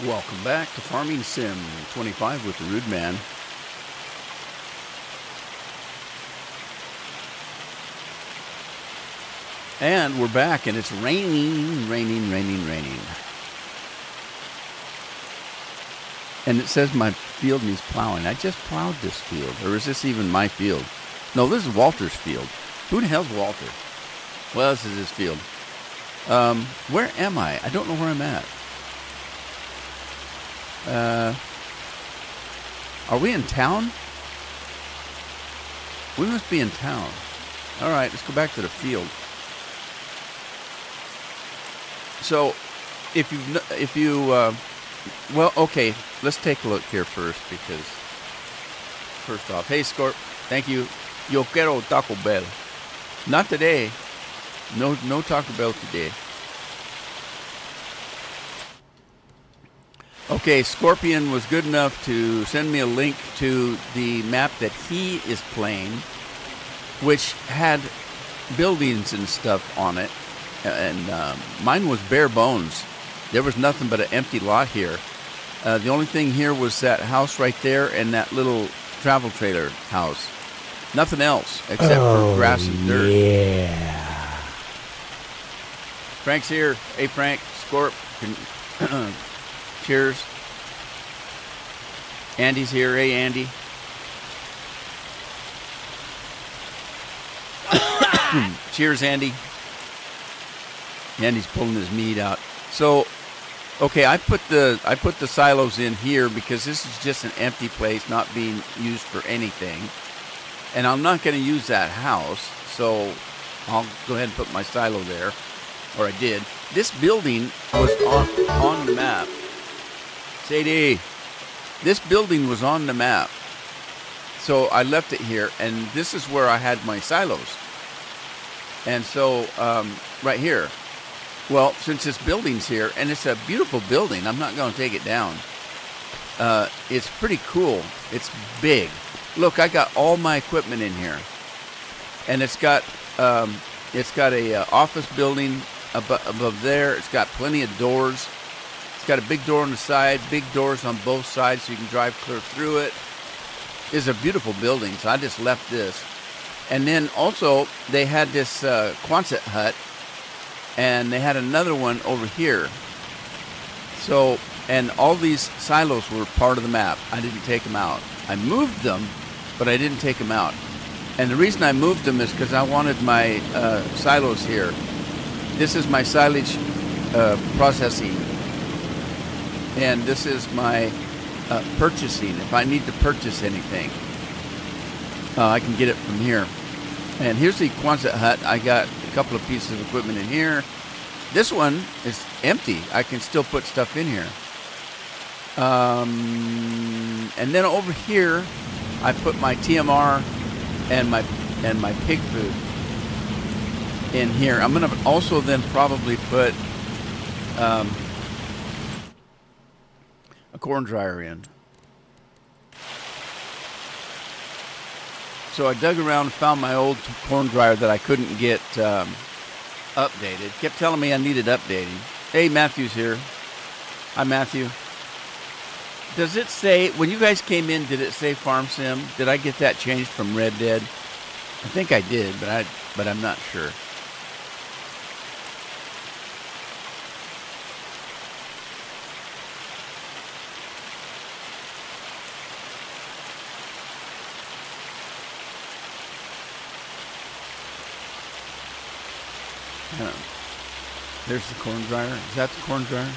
Welcome back to Farming Sim 25 with the Rude Man. And we're back, and it's raining. And it says my field needs plowing. I just plowed this field. Or is this even my field? No, this is Walter's field. Who the hell's Walter? Well, this is his field. Where am I? I don't know where I'm at. Are we in town? We must be in town. All right, let's go back to the field. So, well, okay, let's take a look here first, because first off, hey Scorp, thank you. Yo quiero Taco Bell. Not today. No Taco Bell today. Okay, Scorpion was good enough to send me a link to the map that he is playing, which had buildings and stuff on it, and mine was bare bones. There was nothing but an empty lot here. The only thing here was that house right there and that little travel trailer house. Nothing else except for grass and dirt. Yeah. Frank's here. Hey, Frank. Scorp. Cheers. Andy's here. Hey, Andy. Cheers, Andy. Andy's pulling his meat out. So, okay, I put the silos in here because this is just an empty place, not being used for anything. And I'm not going to use that house, so I'll go ahead and put my silo there. Or I did. This building was on the map. Sadie, this building was on the map. So I left it here, and this is where I had my silos. And so, right here. Well, since this building's here, and it's a beautiful building, I'm not going to take it down. It's pretty cool. It's big. Look, I got all my equipment in here. And it's got a office building above there. It's got plenty of doors. It's got a big door on the side, big doors on both sides so you can drive clear through it. It's a beautiful building, so I just left this. And then also, they had this Quonset hut, and they had another one over here. So, and all these silos were part of the map. I didn't take them out. I moved them, but I didn't take them out. And the reason I moved them is because I wanted my silos here. This is my silage processing. And this is my purchasing. If I need to purchase anything, I can get it from here. And here's the Quonset hut. I got a couple of pieces of equipment in here. This one is empty. I can still put stuff in here. And then over here, I put my TMR and my pig food in here. I'm going to also then probably put a corn dryer in. So I dug around and found my old corn dryer that I couldn't get updated. Kept telling me I needed updating. Hey, Matthew's here. Hi, Matthew. Does it say, when you guys came in, did it say Farm Sim? Did I get that changed from Red Dead? I think I did, but I'm not sure. There's the corn dryer. Is that the corn dryer?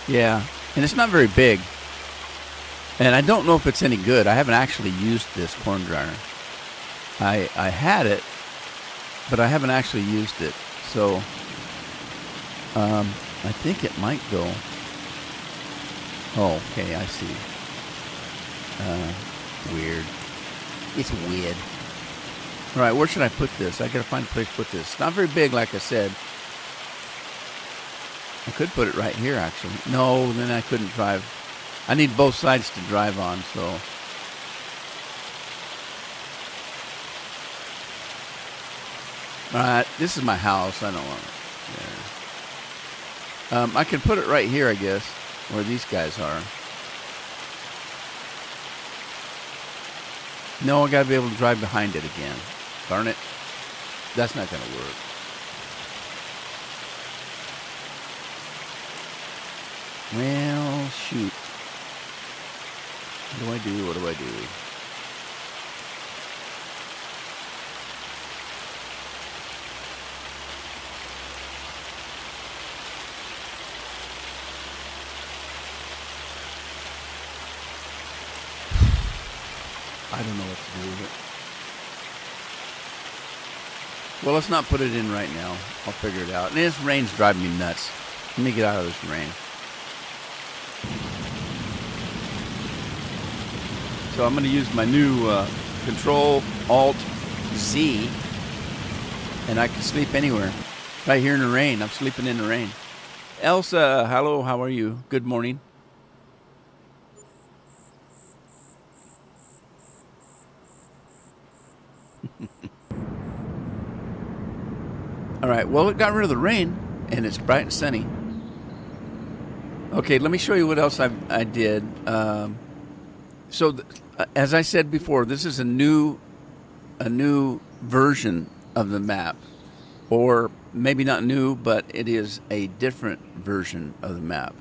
Yeah. And it's not very big. And I don't know if it's any good. I haven't actually used this corn dryer. I had it, but I haven't actually used it. So I think it might go. Oh, okay, I see. Weird. It's weird. All right, where should I put this? I got to find a place to put this. It's not very big, like I said. I could put it right here, actually. No, then I couldn't drive. I need both sides to drive on, so. All right, this is my house. I don't want it there. I can put it right here, I guess. where these guys are. No, I got to be able to drive behind it again. Darn it. That's not going to work. Well, shoot. What do I do? What do I do? I don't know what to do with it. Well, let's not put it in right now. I'll figure it out. And this rain's driving me nuts. Let me get out of this rain. So I'm going to use my new Control-Alt-Z, and I can sleep anywhere. Right here in the rain. I'm sleeping in the rain. Elsa, hello, how are you? Good morning. All right, well, it got rid of the rain, and it's bright and sunny. Okay, let me show you what else I did. As I said before, this is a new version of the map, or maybe not new, but it is a different version of the map.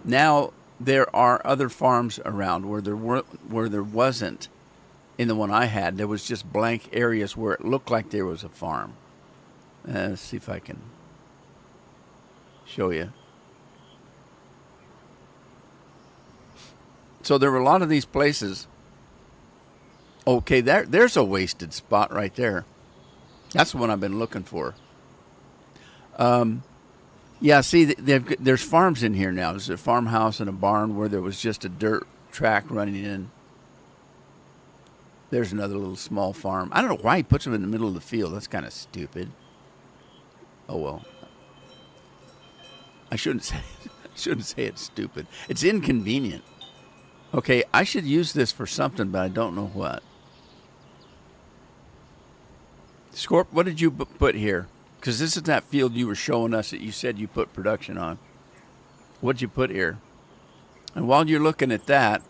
Now there are other farms around where there wasn't in the one I had. There was just blank areas where it looked like there was a farm. Let's see if I can show you. So there were a lot of these places. Okay, there's a wasted spot right there. That's the one I've been looking for. Yeah, see, there's farms in here now. There's a farmhouse and a barn where there was just a dirt track running in. There's another little small farm. I don't know why he puts them in the middle of the field. That's kind of stupid. Oh, well. I shouldn't say it's stupid. It's inconvenient. Okay, I should use this for something, but I don't know what. Scorp, what did you put here? Because this is that field you were showing us that you said you put production on. What'd you put here? And while you're looking at that,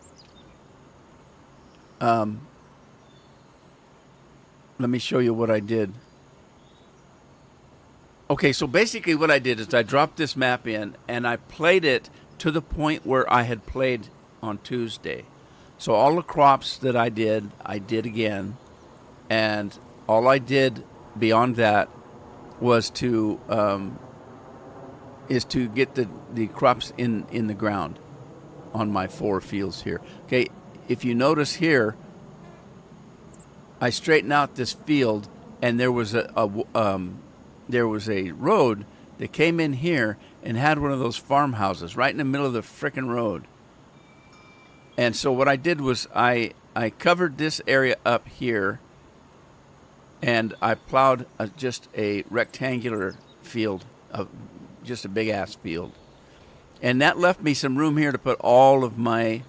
let me show you what I did. Okay, so basically what I did is I dropped this map in and I played it to the point where I had played on Tuesday. So all the crops that I did again, and all I did beyond that was to get the crops in the ground on my 4 fields here. Okay, if you notice here, I straightened out this field, and there was a road that came in here and had one of those farmhouses right in the middle of the frickin' road. And so what I did was I covered this area up here, and I plowed just a rectangular field, just a big-ass field. And that left me some room here to put all of my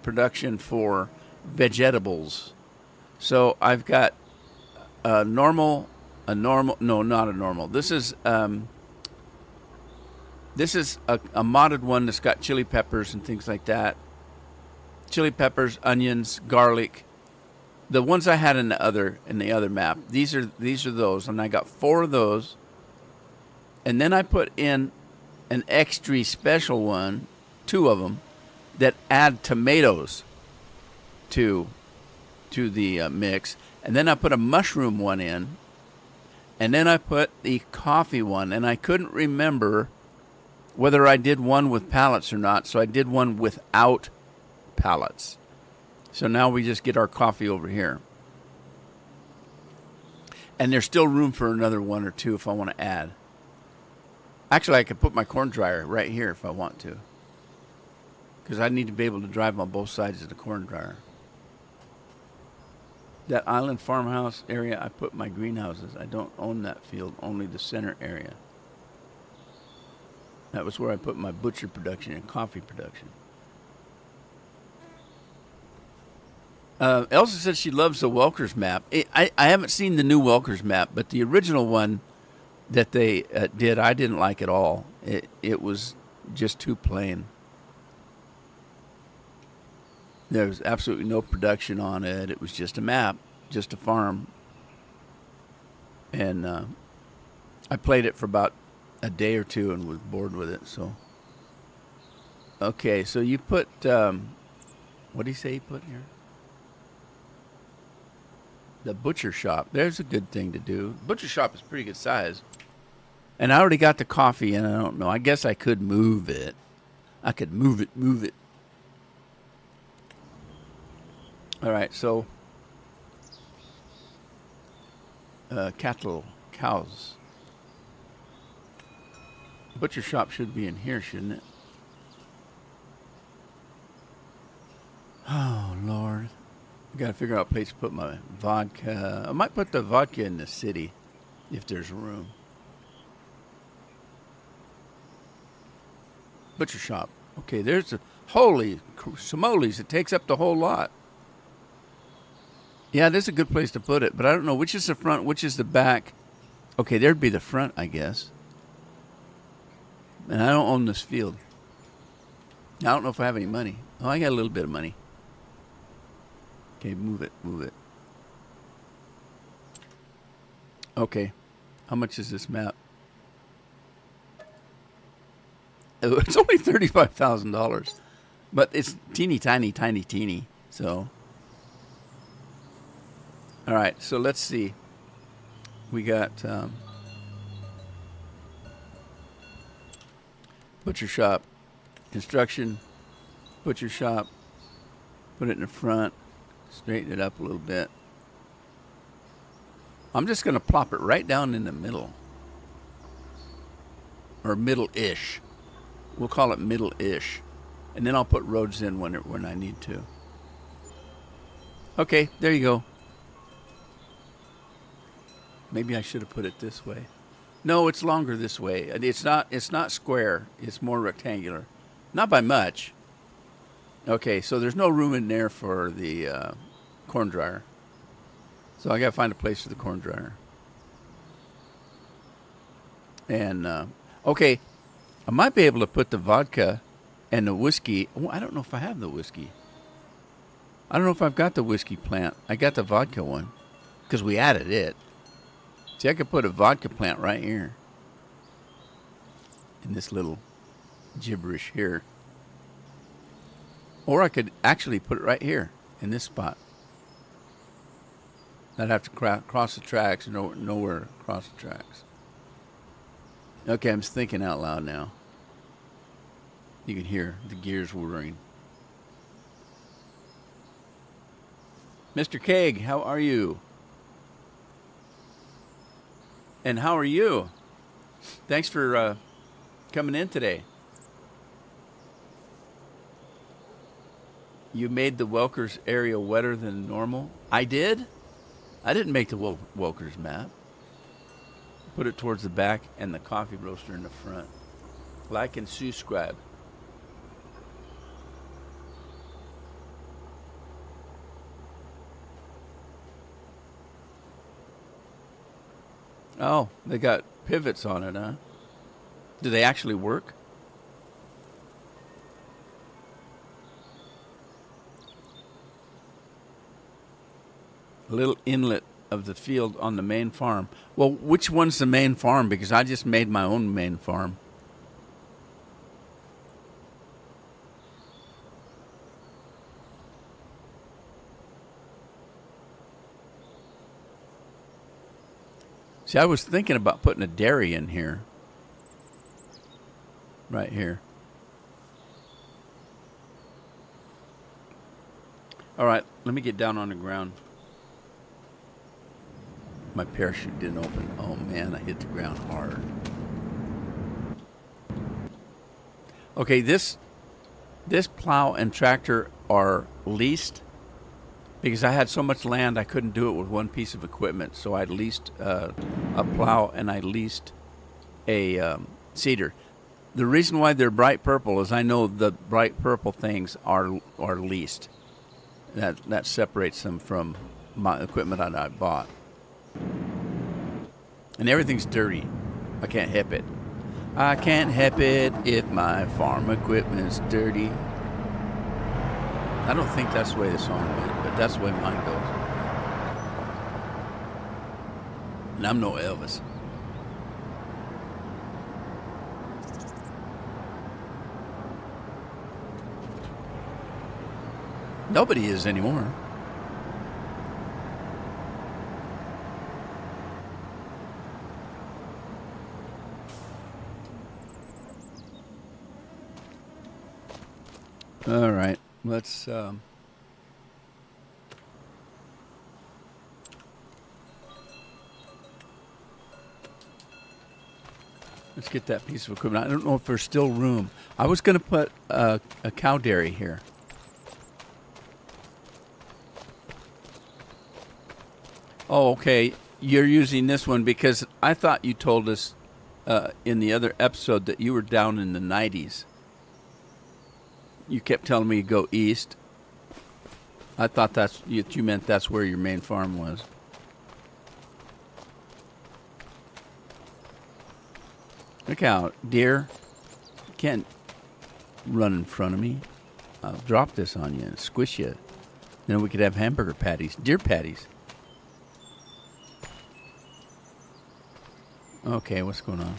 production for vegetables. So I've got no, not a normal. This is a modded one that's got chili peppers and things like that. Chili peppers, onions, garlic. The ones I had in the other map. These are those, and I got 4 of those. And then I put in an extra special one, 2 of them, that add tomatoes to the mix. And then I put a mushroom one in. And then I put the coffee one, and I couldn't remember whether I did one with pallets or not, so I did one without pallets. So now we just get our coffee over here. And there's still room for another 1 or 2 if I want to add. Actually, I could put my corn dryer right here if I want to, because I need to be able to drive on both sides of the corn dryer. That island farmhouse area, I put my greenhouses. I don't own that field, only the center area. That was where I put my butcher production and coffee production. Elsa said she loves the Welkers map. I haven't seen the new Welkers map, but the original one that they did, I didn't like at all. It was just too plain. There was absolutely no production on it. It was just a map, just a farm. And I played it for about a day or two and was bored with it. So, okay, so you put, what do you say you put here? The butcher shop. There's a good thing to do. Butcher shop is pretty good size. And I already got the coffee, and I don't know. I guess I could move it. I could move it. All right, so cattle, cows. Butcher shop should be in here, shouldn't it? Oh, Lord. I got to figure out a place to put my vodka. I might put the vodka in the city if there's room. Butcher shop. Okay, there's a... Holy smolies, it takes up the whole lot. Yeah, this is a good place to put it, but I don't know which is the front, which is the back. Okay, there'd be the front, I guess. And I don't own this field. I don't know if I have any money. Oh, I got a little bit of money. Okay, move it. Okay, how much is this map? Oh, it's only $35,000, but it's teeny. So, all right. So let's see. We got butcher shop, construction, butcher shop. Put it in the front. Straighten it up a little bit. I'm just going to plop it right down in the middle. Or middle-ish. We'll call it middle-ish. And then I'll put roads in when I need to. Okay, there you go. Maybe I should have put it this way. No, it's longer this way. It's not square. It's more rectangular. Not by much. Okay, so there's no room in there for the corn dryer. So I got to find a place for the corn dryer. And, okay, I might be able to put the vodka and the whiskey. Oh, I don't know if I have the whiskey. I don't know if I've got the whiskey plant. I got the vodka one because we added it. See, I could put a vodka plant right here in this little gibberish here. Or I could actually put it right here in this spot. I'd have to cross the tracks, nowhere across the tracks. Okay, I'm just thinking out loud now. You can hear the gears whirring. Mr. Keg, how are you? And how are you? Thanks for coming in today. You made the Welkers area wetter than normal? I did? I didn't make the Welkers map. Put it towards the back and the coffee roaster in the front. Like and subscribe. Oh, they got pivots on it, huh? Do they actually work? A little inlet of the field on the main farm. Well, which one's the main farm? Because I just made my own main farm. See, I was thinking about putting a dairy in here. Right here. All right, let me get down on the ground. My parachute didn't open. Oh man, I hit the ground hard. Okay, this plow and tractor are leased because I had so much land I couldn't do it with one piece of equipment. So I leased a plow and I leased a seeder. The reason why they're bright purple is I know the bright purple things are leased. That separates them from my equipment that I bought. And everything's dirty. I can't help it. I can't help it if my farm equipment's dirty. I don't think that's the way the song went, but that's the way mine goes. And I'm no Elvis. Nobody is anymore. All right, let's get that piece of equipment. I don't know if there's still room. I was going to put a cow dairy here. Oh, okay. You're using this one because I thought you told us in the other episode that you were down in the 90s. You kept telling me to go east. I thought you meant that's where your main farm was. Look out, deer. You can't run in front of me. I'll drop this on you and squish you. Then we could have hamburger patties, deer patties. Okay, what's going on?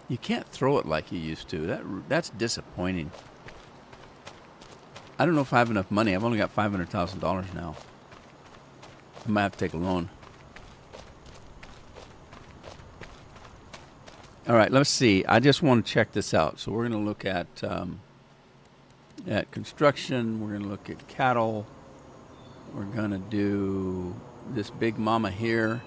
You can't throw it like you used to. That's disappointing. I don't know if I have enough money. I've only got $500,000 now. I might have to take a loan. All right, let's see. I just want to check this out. So we're going to look at construction. We're going to look at cattle. We're going to do this big mama here.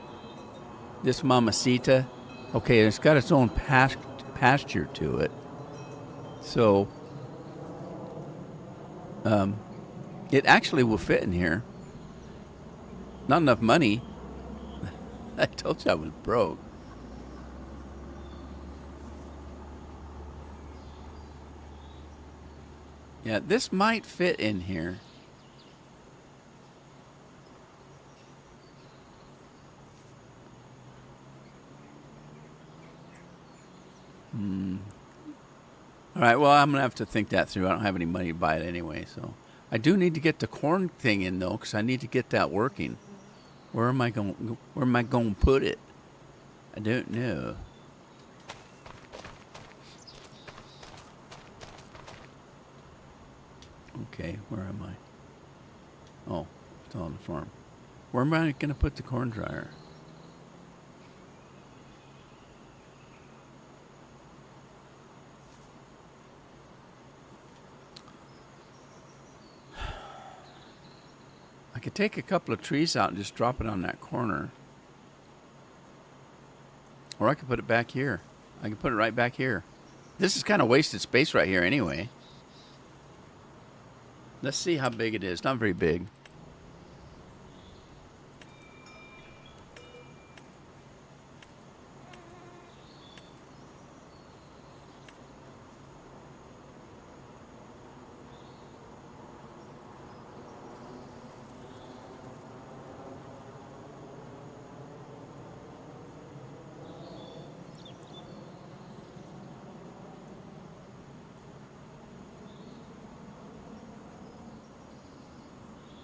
This mamacita. Okay, it's got its own pasture to it. So it actually will fit in here. Not enough money. I told you I was broke. Yeah, this might fit in here. All right, well, I'm going to have to think that through. I don't have any money to buy it anyway, so. I do need to get the corn thing in, though, because I need to get that working. Where am I going to put it? I don't know. Okay, where am I? Oh, it's on the farm. Where am I going to put the corn dryer? I could take a couple of trees out and just drop it on that corner. Or I could put it back here. I could put it right back here. This is kind of wasted space right here anyway. Let's see how big it is. Not very big.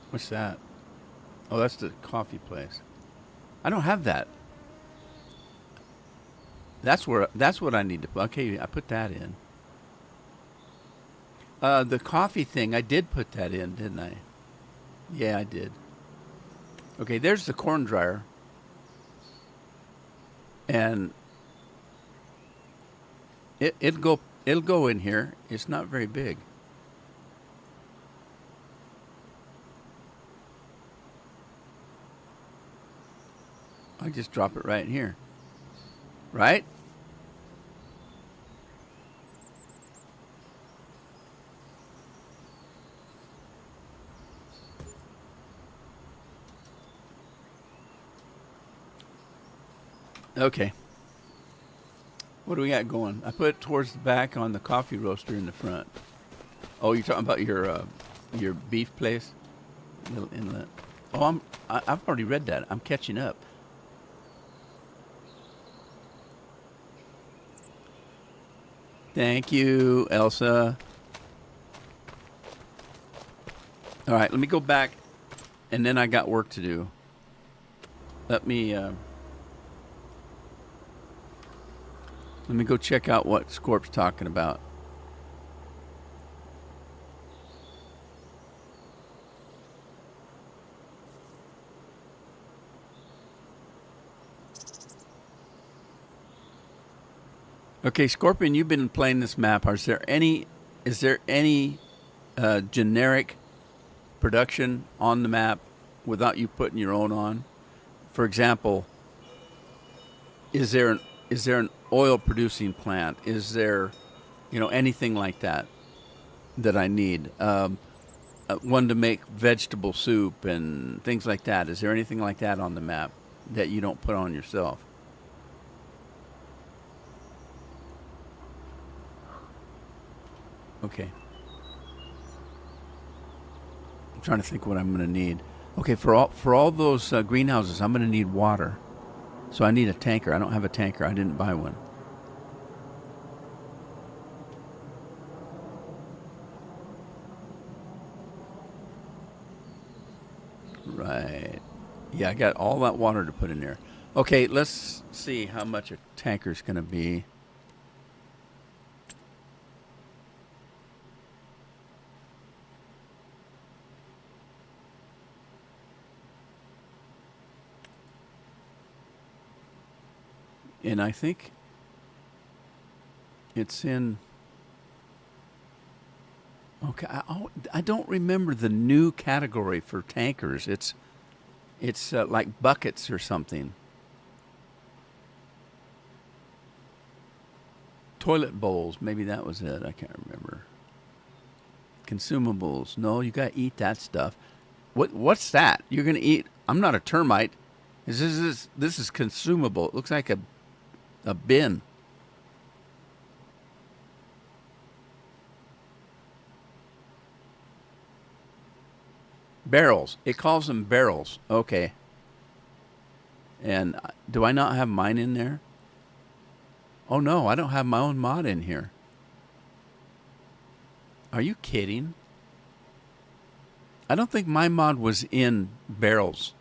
What's that? Oh, that's the coffee place. I don't have that. That's what I need to put. Okay, I put that in. The coffee thing, I did put that in, didn't I? Yeah, I did. Okay, there's the corn dryer. And it'll go in here. It's not very big. I just drop it right in here. Right? Okay. What do we got going? I put it towards the back on the coffee roaster in the front. Oh, you're talking about your beef place? Little inlet. Oh, I've already read that. I'm catching up. Thank you, Elsa. All right, let me go back, and then I got work to do. Let me go check out what Scorp's talking about. Okay, Scorpion, you've been playing this map. Is there any generic production on the map without you putting your own on? For example, is there an oil producing plant? Is there, anything like that that I need? One to make vegetable soup and things like that. Is there anything like that on the map that you don't put on yourself? Okay. I'm trying to think what I'm going to need. Okay, for all those greenhouses, I'm going to need water. So I need a tanker. I don't have a tanker. I didn't buy one. Right. Yeah, I got all that water to put in there. Okay, let's see how much a tanker's going to be. And I think it's in. Okay, I don't remember the new category for tankers. It's like buckets or something. Toilet bowls, maybe that was it. I can't remember. Consumables. No, you got to eat that stuff. What's that? You're going to eat? I'm not a termite. This is consumable. It looks like a bin. Barrels. It calls them barrels. Okay. And do I not have mine in there? Oh no, I don't have my own mod in here. Are you kidding? I don't think my mod was in barrels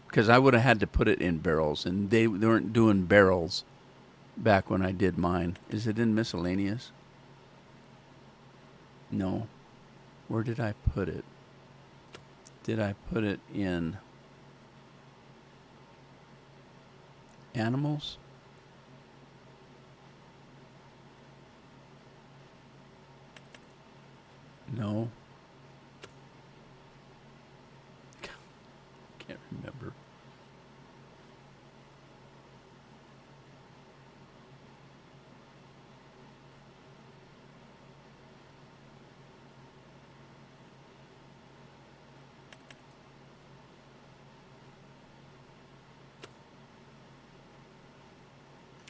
because I would have had to put it in barrels, and they weren't doing barrels back when I did mine. Is it in miscellaneous? No. Where did I put it? Did I put it in animals? No. Can't remember.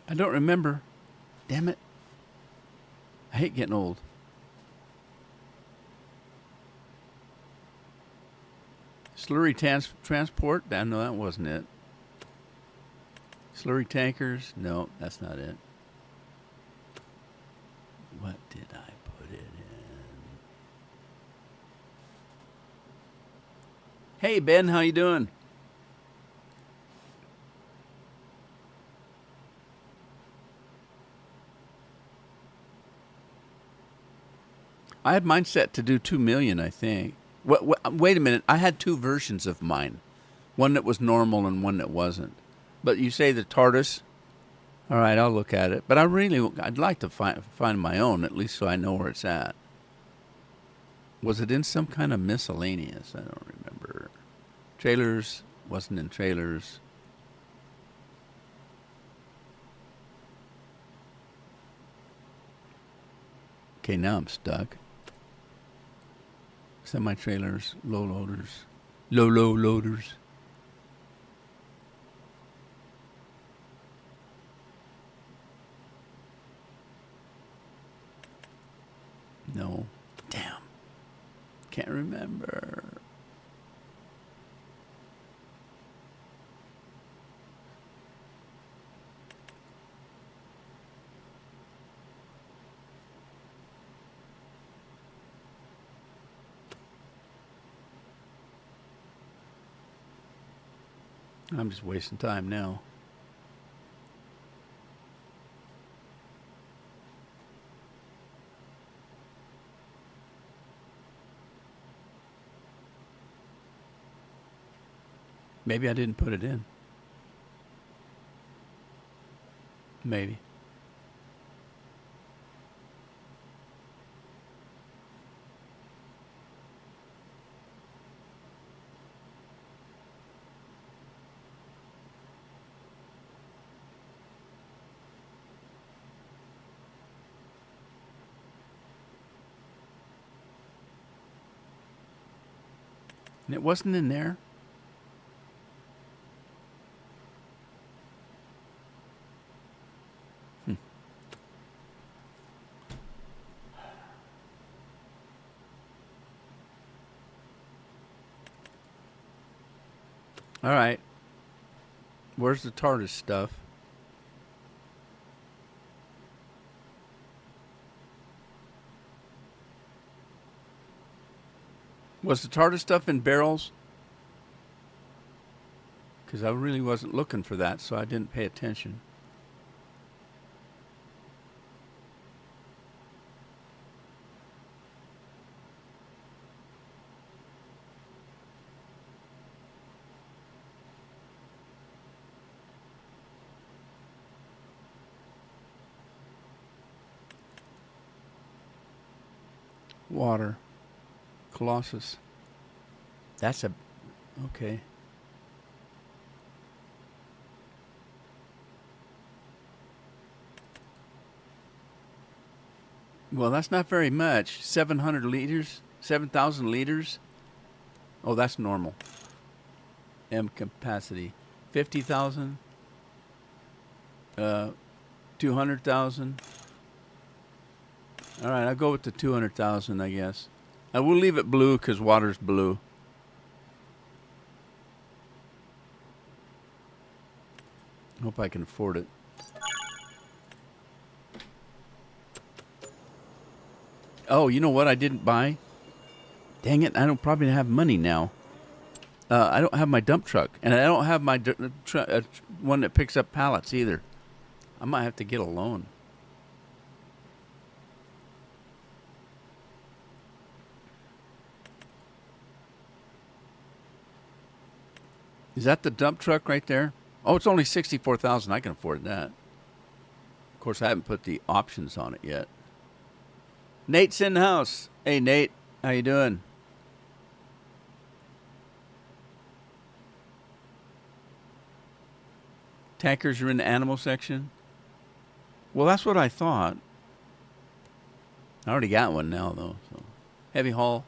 I don't remember. Damn it. I hate getting old. Slurry transport? No, that wasn't it. Slurry tankers? No, that's not it. What did I put it in? Hey Ben, how you doing? I had mine set to do 2 million, I think. Wait a minute. I had two versions of mine, one that was normal and one that wasn't. But you say the TARDIS. All right, I'll look at it. But I'd like to find my own, at least so I know where it's at. Was it in some kind of miscellaneous? I don't remember. Trailers wasn't in trailers. Okay, now I'm stuck. Semi trailers, low loaders. No. Damn. Can't remember. I'm just wasting time now. Maybe I didn't put it in. Maybe. And it wasn't in there? All right. Where's the TARDIS stuff? Was the TARDIS stuff in barrels? Because I really wasn't looking for that, so I didn't pay attention. Water. Colossus. That's a... Okay. Well, that's not very much. 700 liters? 7,000 liters? Oh, that's normal. M capacity. 50,000? 200,000? All right, I'll go with the 200,000, I guess. I will leave it blue because water's blue. Hope I can afford it. Oh, you know what I didn't buy? Dang it, I don't probably have money now. I don't have my dump truck, and I don't have my one that picks up pallets either. I might have to get a loan. Is that the dump truck right there? Oh, it's only 64,000. I can afford that. Of course, I haven't put the options on it yet. Nate's in the house. Hey, Nate, how you doing? Tankers are in the animal section? Well, that's what I thought. I already got one now, though. So. Heavy haul,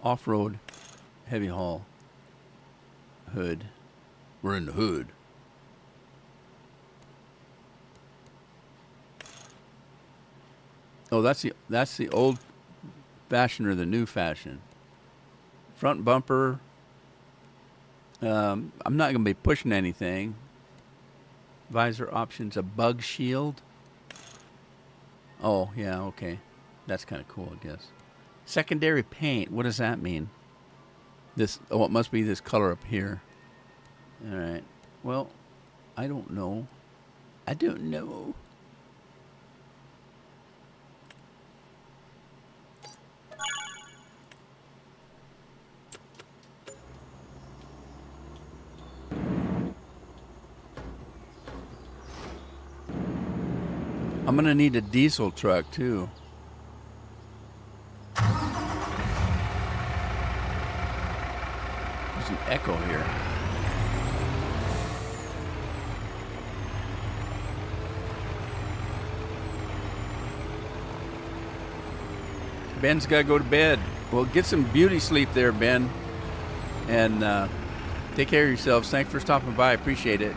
off-road, heavy haul, hood. We're in the hood. Oh, that's the old fashion or the new fashion. Front bumper. I'm not going to be pushing anything. Visor options, a bug shield. Oh, yeah, okay. That's kind of cool, I guess. Secondary paint, what does that mean? This, oh, it must be this color up here. All right. Well, I don't know. I don't know. I'm going to need a diesel truck, too. There's an echo here. Ben's got to go to bed. Well, get some beauty sleep there, Ben. And take care of yourselves. Thanks for stopping by. I appreciate it.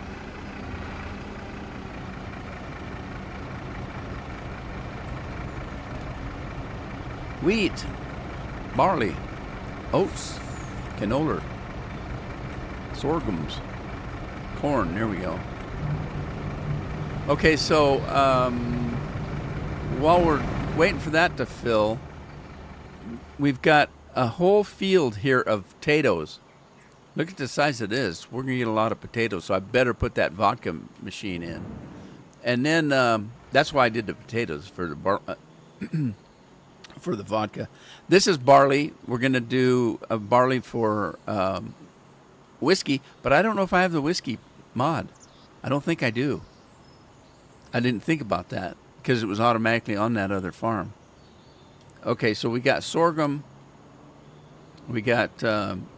Wheat, barley, oats, canola, sorghums, corn. There we go. Okay, so while we're waiting for that to fill, we've got a whole field here of potatoes. Look at the size of this. We're gonna get a lot of potatoes, so I better put that vodka machine in. And then that's why I did the potatoes for the for the vodka. This is barley. We're gonna do a barley for whiskey, but I don't know if I have the whiskey mod. I don't think I do. I didn't think about that because it was automatically on that other farm. Okay, so we got sorghum, we got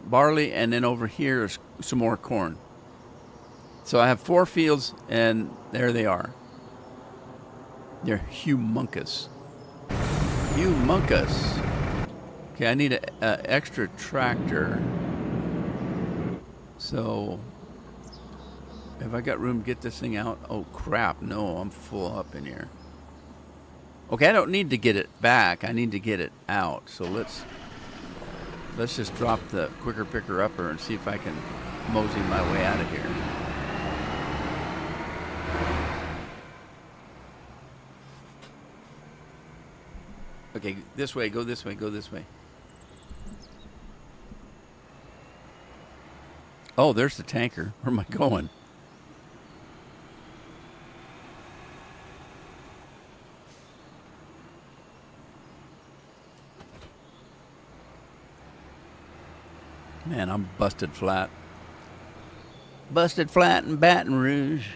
barley, and then over here is some more corn. So I have 4 fields, and there they are. They're humongous. Humongous. Okay, I need an extra tractor. So, have I got room to get this thing out? Oh, crap. No, I'm full up in here. Okay, I don't need to get it back. I need to get it out. So let's just drop the quicker picker upper and see if I can mosey my way out of here. Okay, this way, go this way, go this way. Oh, there's the tanker. Where am I going? Man, I'm busted flat. Busted flat in Baton Rouge.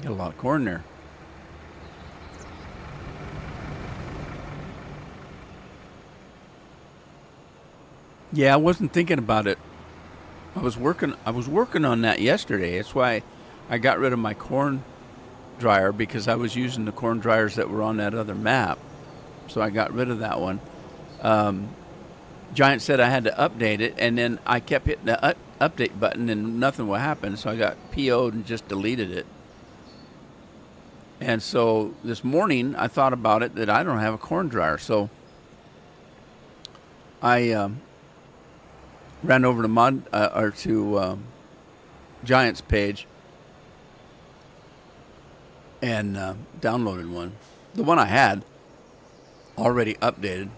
Got a lot of corn there. Yeah, I wasn't thinking about it. I was working on that yesterday. That's why I got rid of my corn dryer, because I was using the corn dryers that were on that other map. So I got rid of that one. Giant said I had to update it, and then I kept hitting the update button and nothing would happen. So I got PO'd and just deleted it. And so this morning I thought about it that I don't have a corn dryer. So I ran over to Giant's page and downloaded one. The one I had already updated.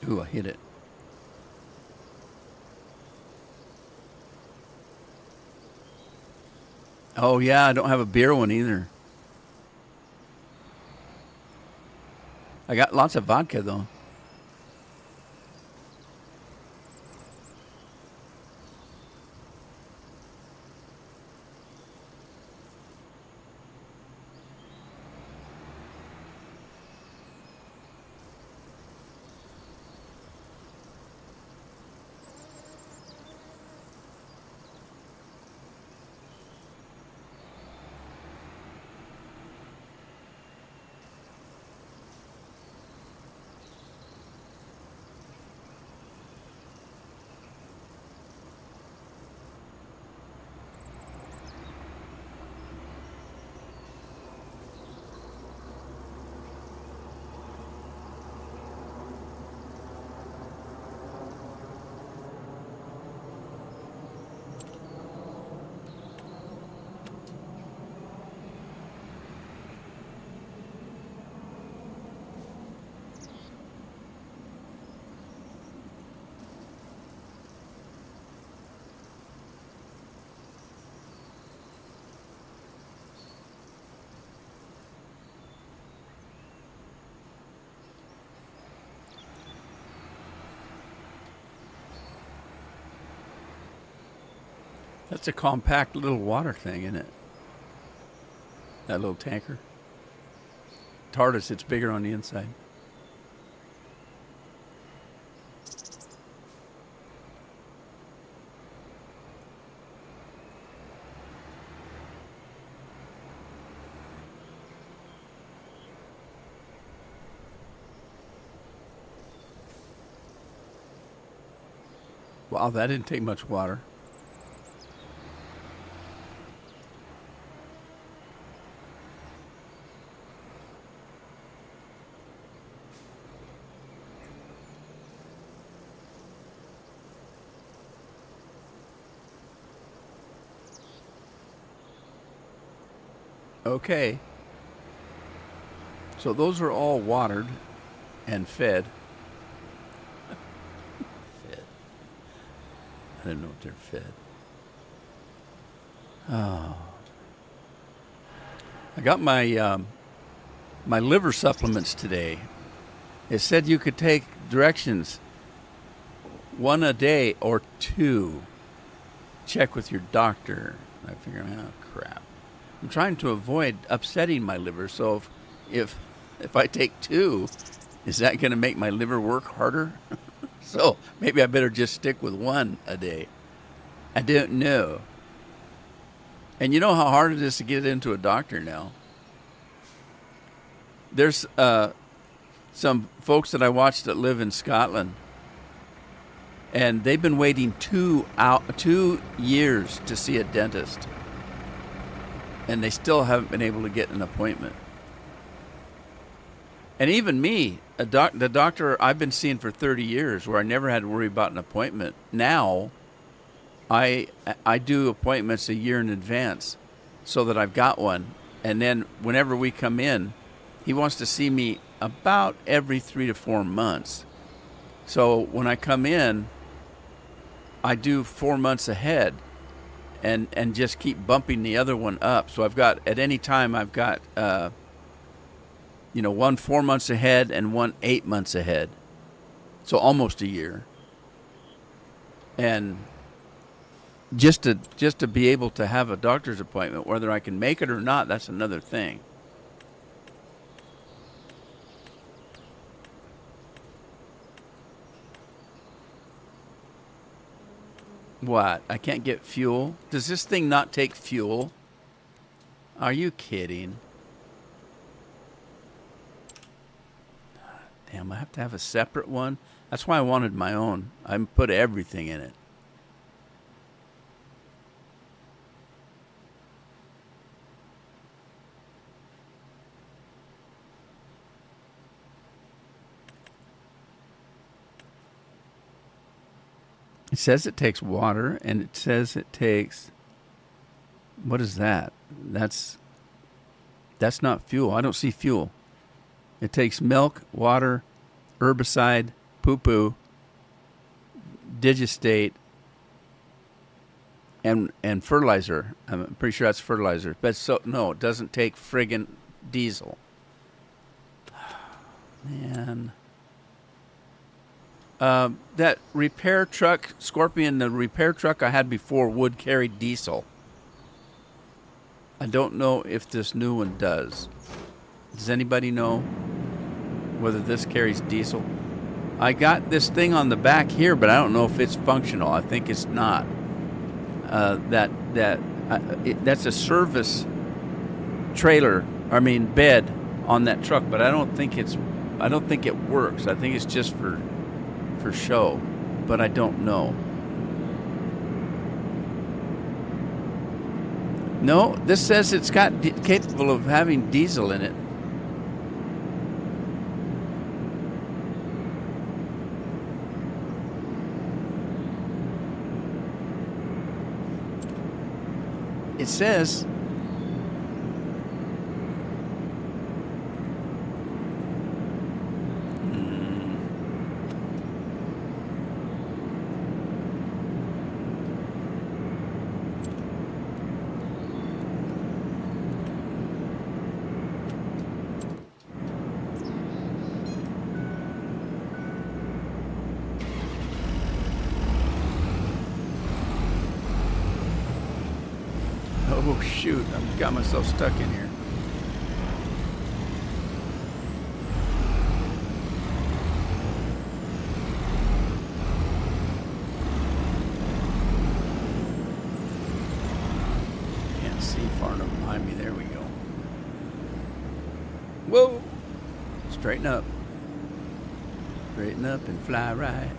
Ooh, I hit it. Oh, yeah, I don't have a beer one either. I got lots of vodka, though. That's a compact little water thing, isn't it? That little tanker. TARDIS, it's bigger on the inside. Wow, that didn't take much water. Okay. So those are all watered and fed. Fed. I don't know what they're fed. Oh. I got my my liver supplements today. It said you could take directions, one a day or two. Check with your doctor. I figure, oh crap. I'm trying to avoid upsetting my liver, so if I take two, is that going to make my liver work harder? So maybe I better just stick with one a day. I don't know. And you know how hard it is to get into a doctor now. There's some folks that I watch that live in Scotland, and they've been waiting 2 years to see a dentist, and they still haven't been able to get an appointment. And even me, the doctor I've been seeing for 30 years, where I never had to worry about an appointment, now I do appointments a year in advance so that I've got one. And then whenever we come in, he wants to see me about every 3 to 4 months. So when I come in, I do 4 months ahead and just keep bumping the other one up. So I've got, at any time, I've got, one 4 months ahead and one 8 months ahead. So almost a year. And just to be able to have a doctor's appointment, whether I can make it or not, that's another thing. What? I can't get fuel? Does this thing not take fuel? Are you kidding? Damn, I have to have a separate one? That's why I wanted my own. I put everything in it. It says it takes water, and it says it takes... What is that? That's not fuel. I don't see fuel. It takes milk, water, herbicide, poo-poo, digestate, and fertilizer. I'm pretty sure that's fertilizer. But no, it doesn't take friggin' diesel. Man. That repair truck, Scorpion, the repair truck I had before would carry diesel. I don't know if this new one does. Does anybody know whether this carries diesel? I got this thing on the back here, but I don't know if it's functional. I think it's not. That's a service trailer. Bed on that truck, but I don't think it works. I think it's just for show, but I don't know. No, this says it's capable of having diesel in it. It says oh shoot, I've got myself stuck in here. Can't see far enough behind me. There we go. Whoa! Straighten up. Straighten up and fly right.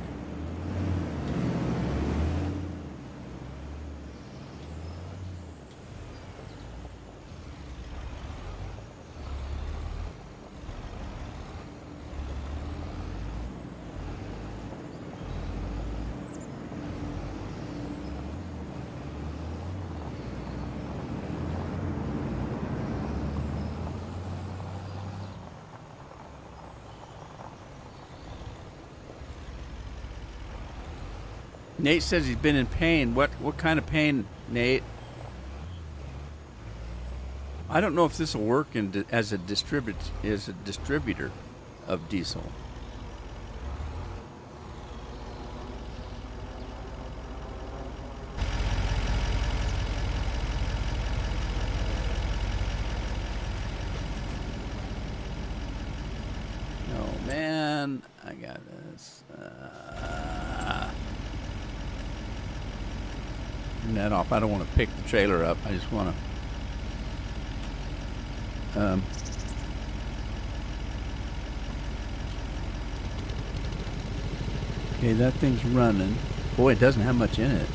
Nate says he's been in pain. What kind of pain, Nate? I don't know if this will work as a distributor of diesel. Oh man, I got this. Turn that off. I don't want to pick the trailer up. I just want to. Okay, that thing's running. Boy, it doesn't have much in it.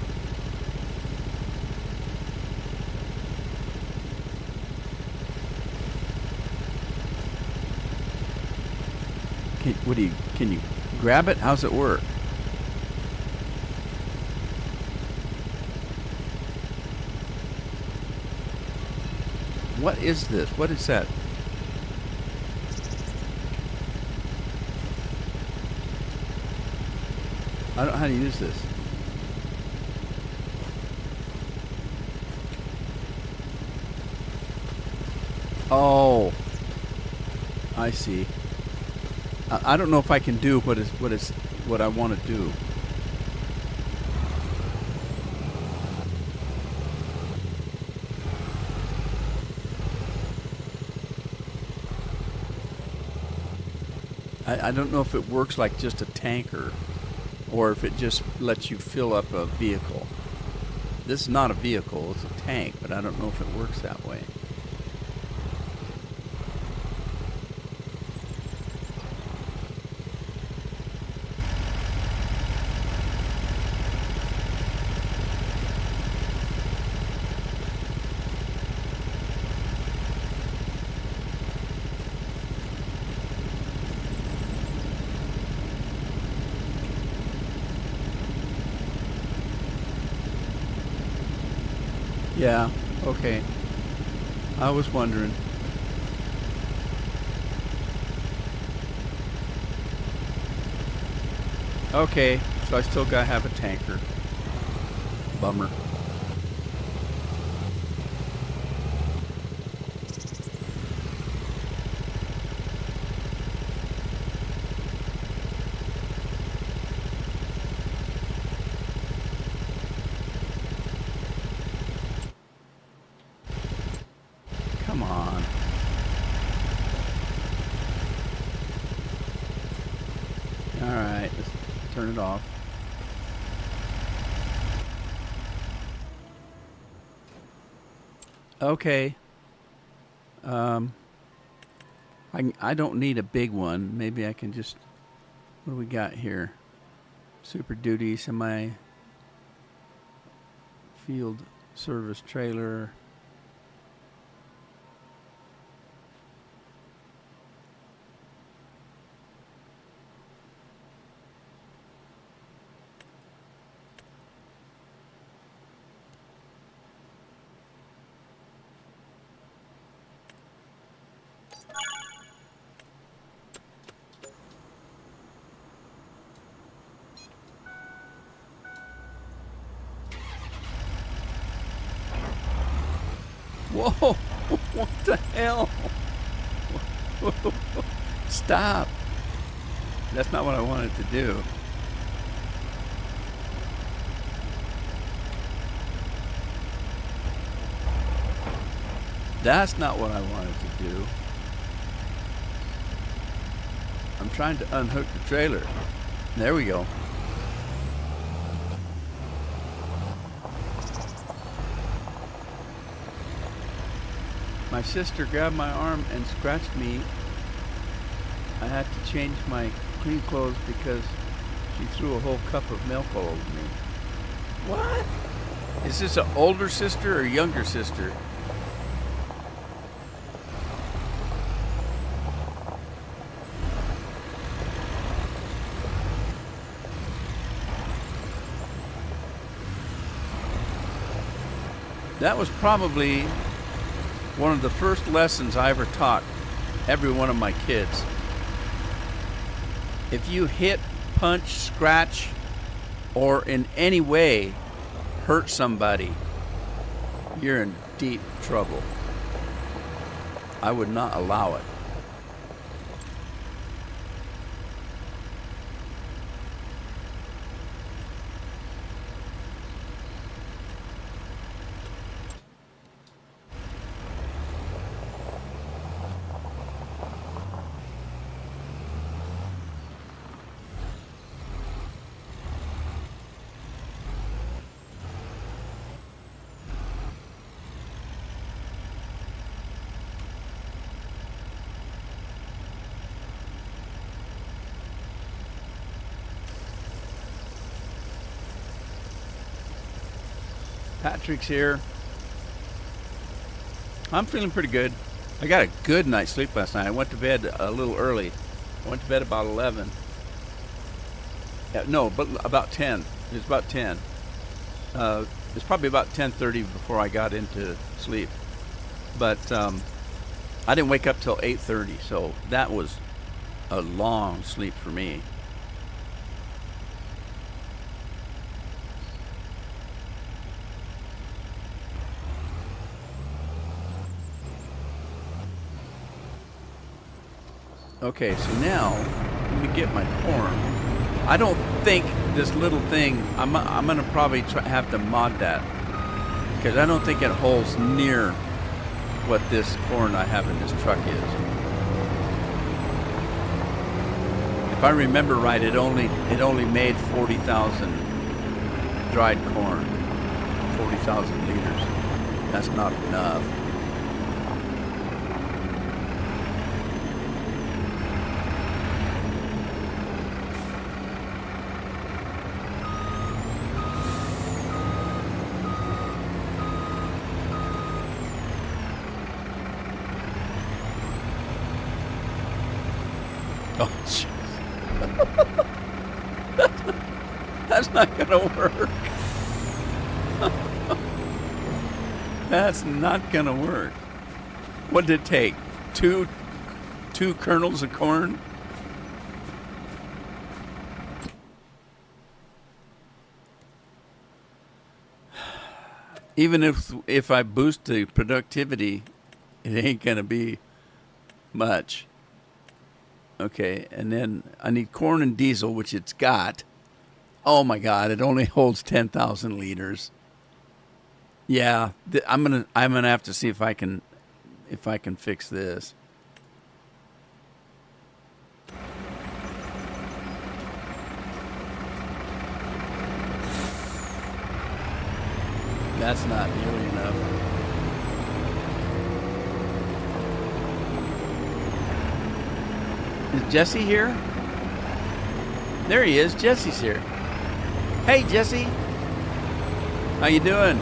Can you grab it? How's it work? What is this? What is that? I don't know how to use this. Oh, I see. I don't know if I can do what I want to do. I don't know if it works like just a tanker or if it just lets you fill up a vehicle. This is not a vehicle, it's a tank, but I don't know if it works that way. Yeah, okay. I was wondering. Okay, so I still gotta have a tanker. Bummer. Come on. Alright, let's turn it off. Okay. I don't need a big one. Maybe I can just... What do we got here? Super Duty, semi... Field service trailer... Whoa! What the hell? Stop! That's not what I wanted to do. That's not what I wanted to do. I'm trying to unhook the trailer. There we go. My sister grabbed my arm and scratched me. I had to change my clean clothes because she threw a whole cup of milk all over me. What? Is this an older sister or younger sister? That was probably one of the first lessons I ever taught every one of my kids. If you hit, punch, scratch or in any way hurt somebody, you're in deep trouble. I would not allow it. Patrick's here. I'm feeling pretty good. I got a good night's sleep last night. I went to bed a little early. I went to bed about 11. No, but about 10. It was about 10. It was probably about 10:30 before I got into sleep. But I didn't wake up till 8:30, so that was a long sleep for me. Okay, so now let me get my corn. I don't think this little thing, I'm going to probably have to mod that, because I don't think it holds near what this corn I have in this truck is. If I remember right, it only made 40,000 dried corn, 40,000 liters. That's not enough. Oh, jeez. That's not gonna work. That's not gonna work. What did it take? Two kernels of corn? Even if I boost the productivity, it ain't gonna be much. Okay, and then I need corn and diesel, which it's got. Oh my God, it only holds 10,000 liters. Yeah, I'm gonna have to see if I can fix this. That's not nearly enough. Is Jesse here? There he is. Jesse's here. Hey, Jesse. How you doing?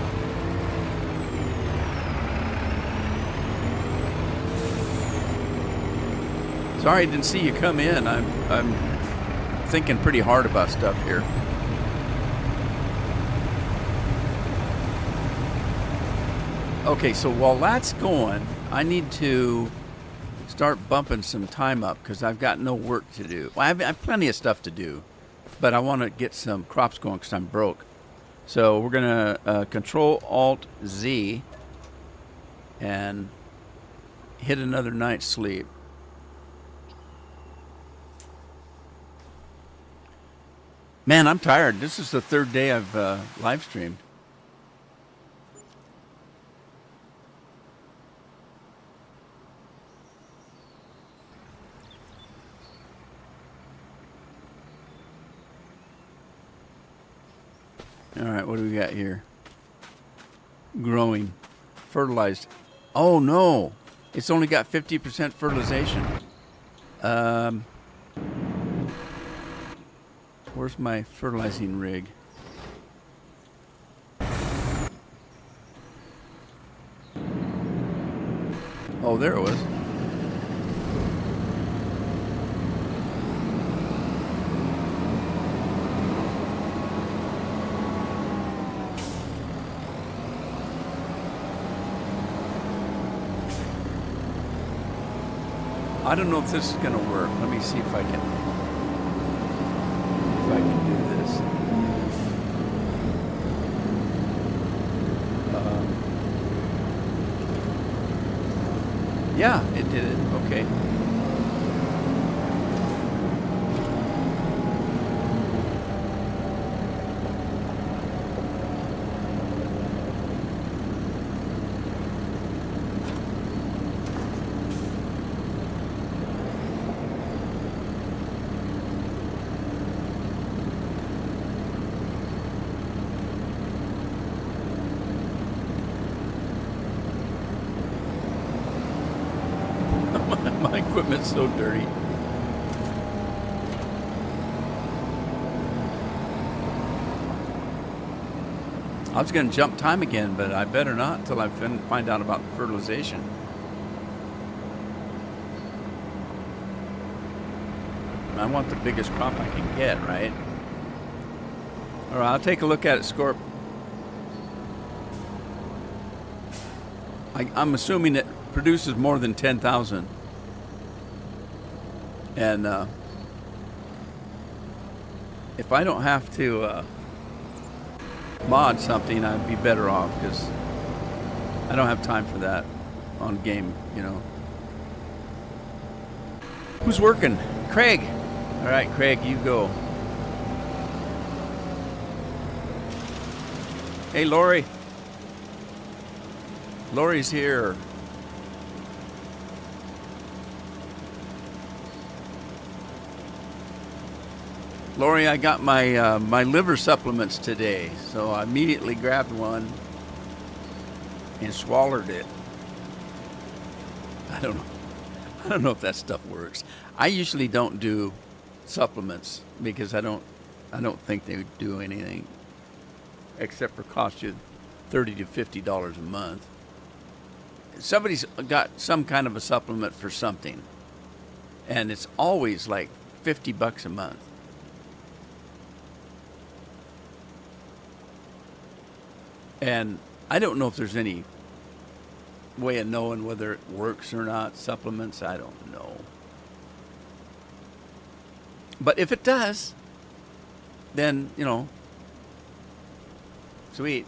Sorry I didn't see you come in. I'm thinking pretty hard about stuff here. Okay, so while that's going, I need to start bumping some time up because I've got no work to do. Well, I have plenty of stuff to do, but I want to get some crops going because I'm broke. So we're going to Control-Alt-Z and hit another night's sleep. Man, I'm tired. This is the third day I've live streamed. All right, what do we got here? Growing. Fertilized. Oh, no. It's only got 50% fertilization. Where's my fertilizing rig? Oh, there it was. I don't know if this is going to work. Let me see if I can do this. Yeah, it did it. Okay. My equipment's so dirty. I was going to jump time again, but I better not until I find out about the fertilization. I want the biggest crop I can get, right? All right, I'll take a look at it, Scorp. I'm assuming it produces more than 10,000. And if I don't have to mod something, I'd be better off because I don't have time for that on game, you know. Who's working? Craig. All right, Craig, you go. Hey, Lori. Lori's here. Lori, I got my my liver supplements today, so I immediately grabbed one and swallowed it. I don't know. I don't know if that stuff works. I usually don't do supplements because I don't think they do anything except for cost you $30 to $50 a month. Somebody's got some kind of a supplement for something, and it's always like $50 a month. And I don't know if there's any way of knowing whether it works or not. Supplements, I don't know. But if it does, then, you know, sweet.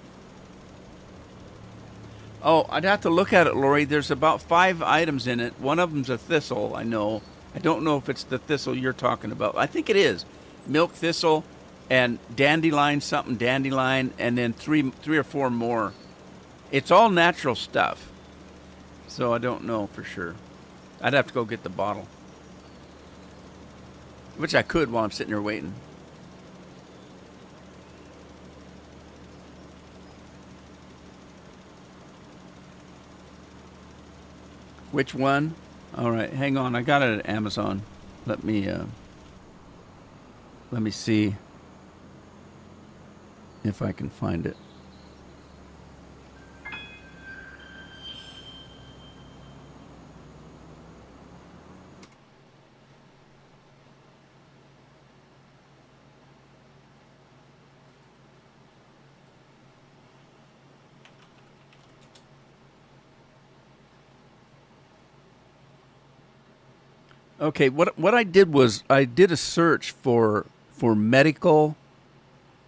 Oh, I'd have to look at it, Lori. There's about 5 items in it. One of them's a thistle, I know. I don't know if it's the thistle you're talking about. I think it is. Milk thistle and dandelion, something dandelion, and then three or four more. It's all natural stuff. So I don't know for sure. I'd have to go get the bottle. Which I could while I'm sitting here waiting. Which one? All right, hang on. I got it at Amazon. Let me see if I can find it. Okay, what I did was I did a search for medical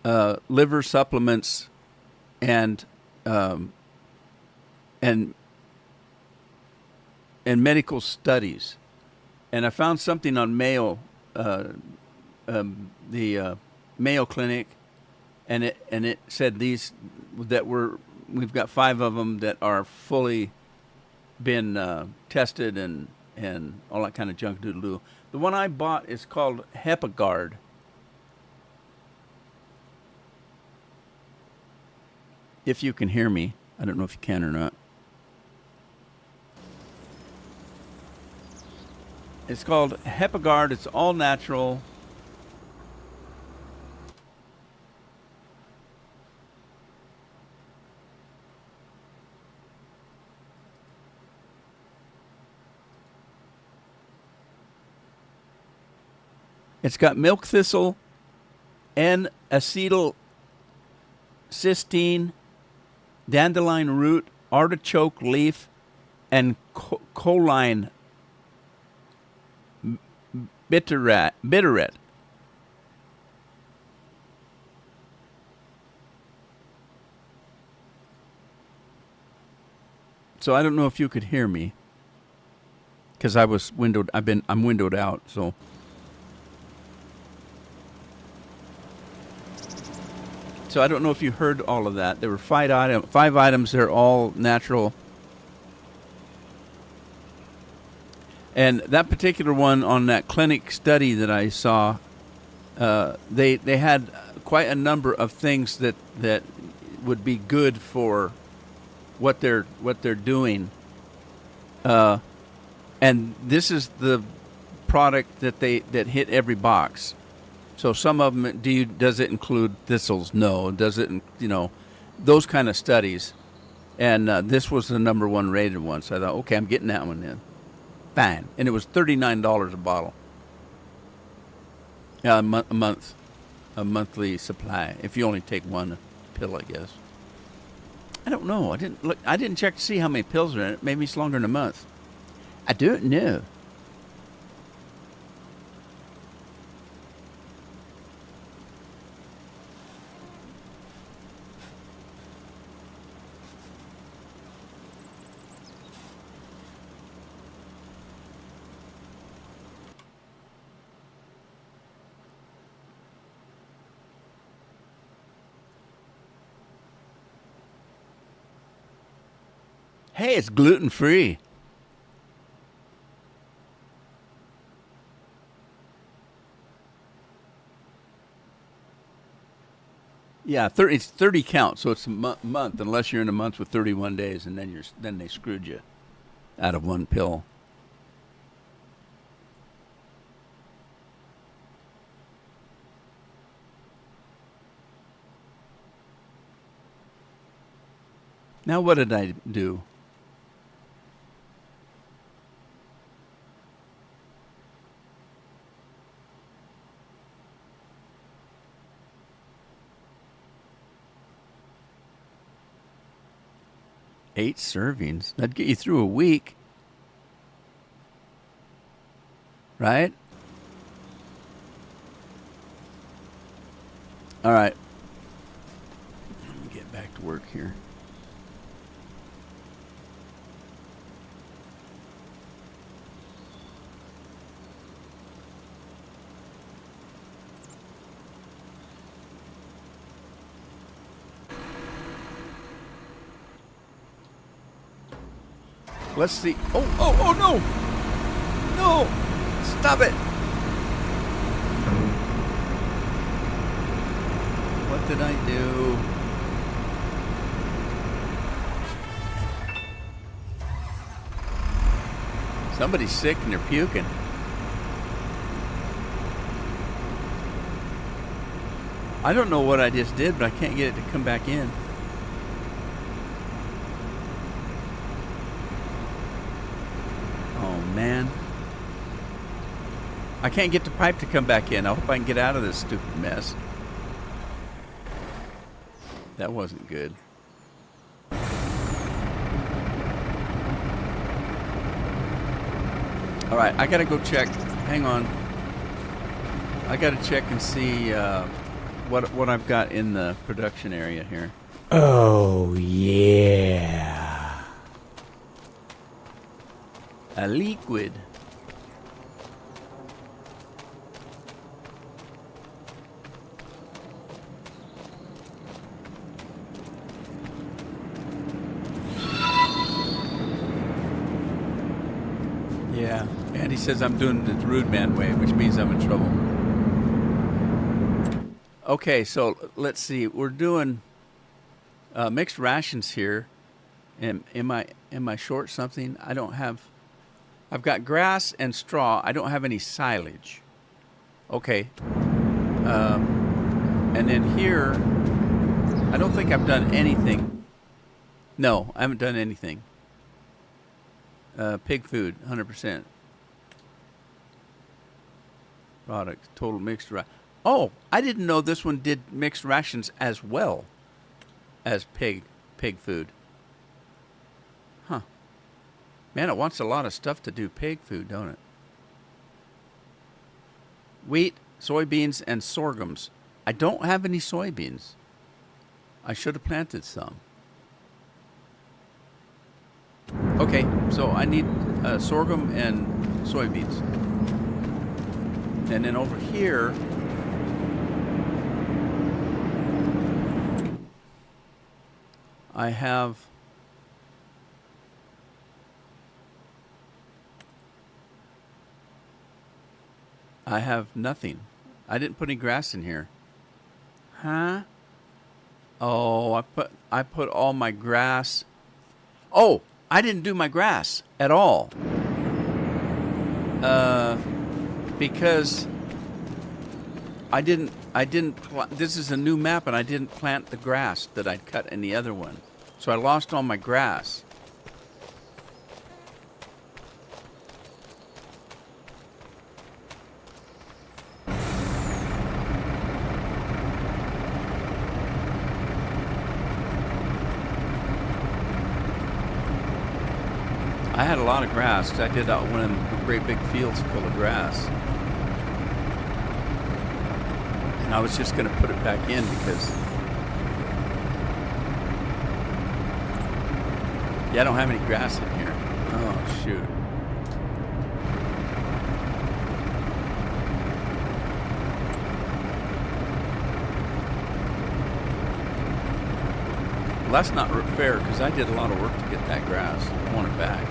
liver supplements and um, and and medical studies, and I found something on Mayo, the Mayo Clinic, and it said these that we've got 5 of them that are fully been tested and all that kind of junk doodle-doo. The one I bought is called HepaGuard. If you can hear me. I don't know if you can or not. It's called HepaGuard. It's all natural. It's got milk thistle, N-acetylcysteine, dandelion root, artichoke leaf, and choline bitteret. So I don't know if you could hear me. because I was windowed. I'm windowed out. So I don't know if you heard all of that. There were five items. They're all natural. And that particular one on that clinic study that I saw, they had quite a number of things that would be good for what they're doing. And this is the product that hit every box. So some of them, does it include thistles? No. Does it, those kind of studies. And this was the number one rated one. So I thought, okay, I'm getting that one in. Fine. And it was $39 a bottle. A month. A monthly supply. If you only take one pill, I guess. I don't know. I didn't check to see how many pills are in it. Maybe it's longer than a month. I don't know. Hey, it's gluten free. Yeah, it's 30 count, so it's a month unless you're in a month with 31 days, and then they screwed you out of one pill. Now what did I do? Eight servings. That'd get you through a week. Right? All right. Let me get back to work here. Let's see. Oh, no. No. Stop it. What did I do? Somebody's sick and they're puking. I don't know what I just did, but I can't get it to come back in. Man, I can't get the pipe to come back in. I hope I can get out of this stupid mess. That wasn't good. All right, I gotta go check. Hang on. I gotta check and see what I've got in the production area here. Oh yeah. A liquid. Yeah. Andy says I'm doing the rude man way, which means I'm in trouble. Okay, so let's see. We're doing mixed rations here. Am I short something? I don't have. I've got grass and straw. I don't have any silage. Okay. And then here, I don't think I've done anything. No, I haven't done anything. Pig food, 100%. Product, total mixed ration. Oh, I didn't know this one did mixed rations as well as pig food. Huh. Man, it wants a lot of stuff to do pig food, don't it? Wheat, soybeans, and sorghums. I don't have any soybeans. I should have planted some. Okay, so I need sorghum and soybeans. And then over here, I have nothing. I didn't put any grass in here. Huh? Oh, I put all my grass. Oh, I didn't do my grass at all. Because this is a new map and I didn't plant the grass that I'd cut in the other one. So I lost all my grass. I had a lot of grass. I did one of the great big fields full of grass. And I was just going to put it back in because... Yeah, I don't have any grass in here. Oh, shoot. Well, that's not fair because I did a lot of work to get that grass. I want it back.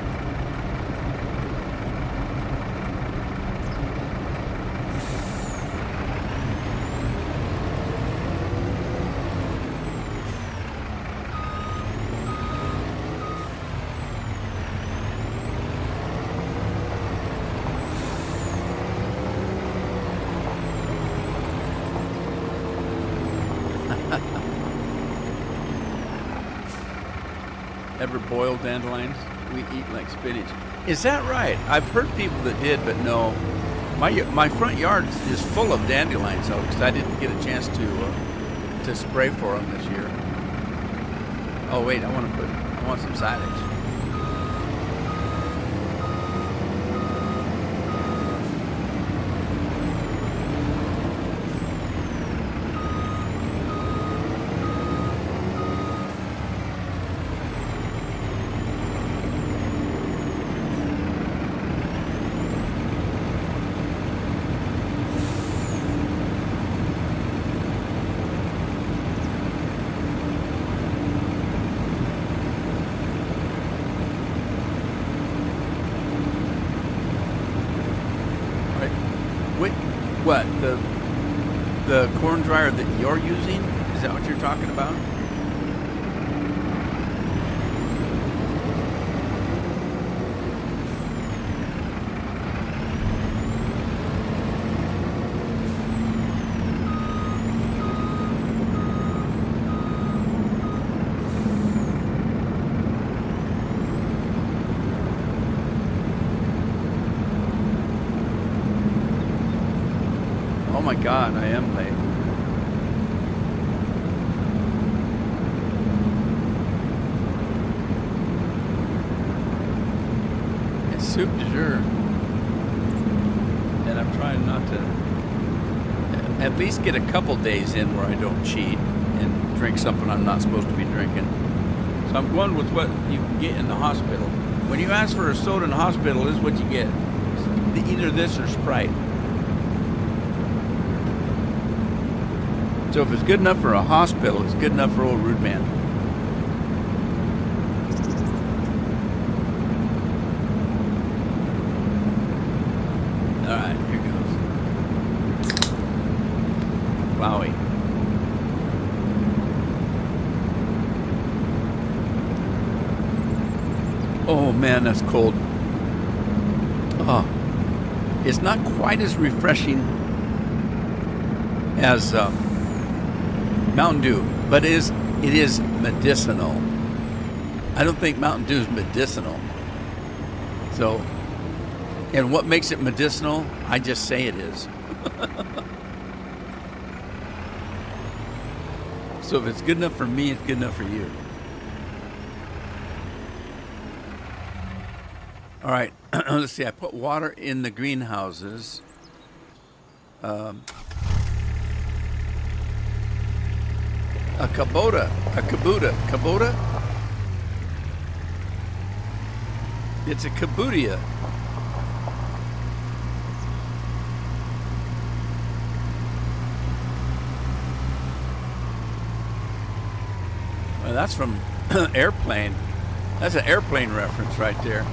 Ever boiled dandelions? We eat like spinach. Is that right? I've heard people that did, but no. My front yard is full of dandelions, though, because I didn't get a chance to spray for them this year. Oh wait, I want some silage. What, the corn dryer that you're using? Is that what you're talking about? Oh my God, I am late. It's soup du jour. And I'm trying not to at least get a couple days in where I don't cheat and drink something I'm not supposed to be drinking. So I'm going with what you can get in the hospital. When you ask for a soda in the hospital, this is what you get. It's either this or Sprite. So if it's good enough for a hospital, it's good enough for old Rude Man. All right, here goes. Wowie. Oh man, that's cold. Oh, it's not quite as refreshing as Mountain Dew, but it is medicinal. I don't think Mountain Dew is medicinal. So, and what makes it medicinal? I just say it is. So if it's good enough for me, it's good enough for you. All right, let's see. I put water in the greenhouses. A Kubota. It's a Kabudia. Well, that's from Airplane. That's an Airplane reference right there.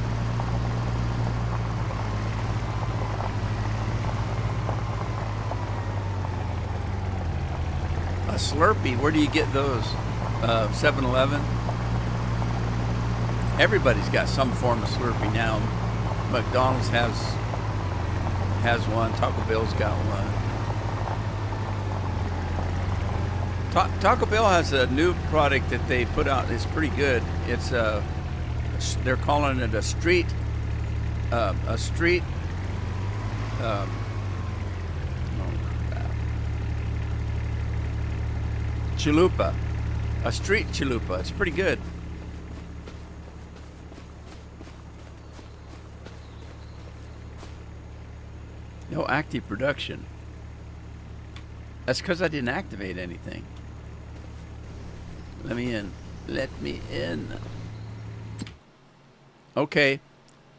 A Slurpee, where do you get those? 7-Eleven? Everybody's got some form of Slurpee now. McDonald's has one. Taco Bell's got one. Taco Bell has a new product that they put out. It's pretty good. It's they're calling it a street chalupa, a street chalupa. It's pretty good. No active production. That's because I didn't activate anything. Let me in. Let me in. Okay,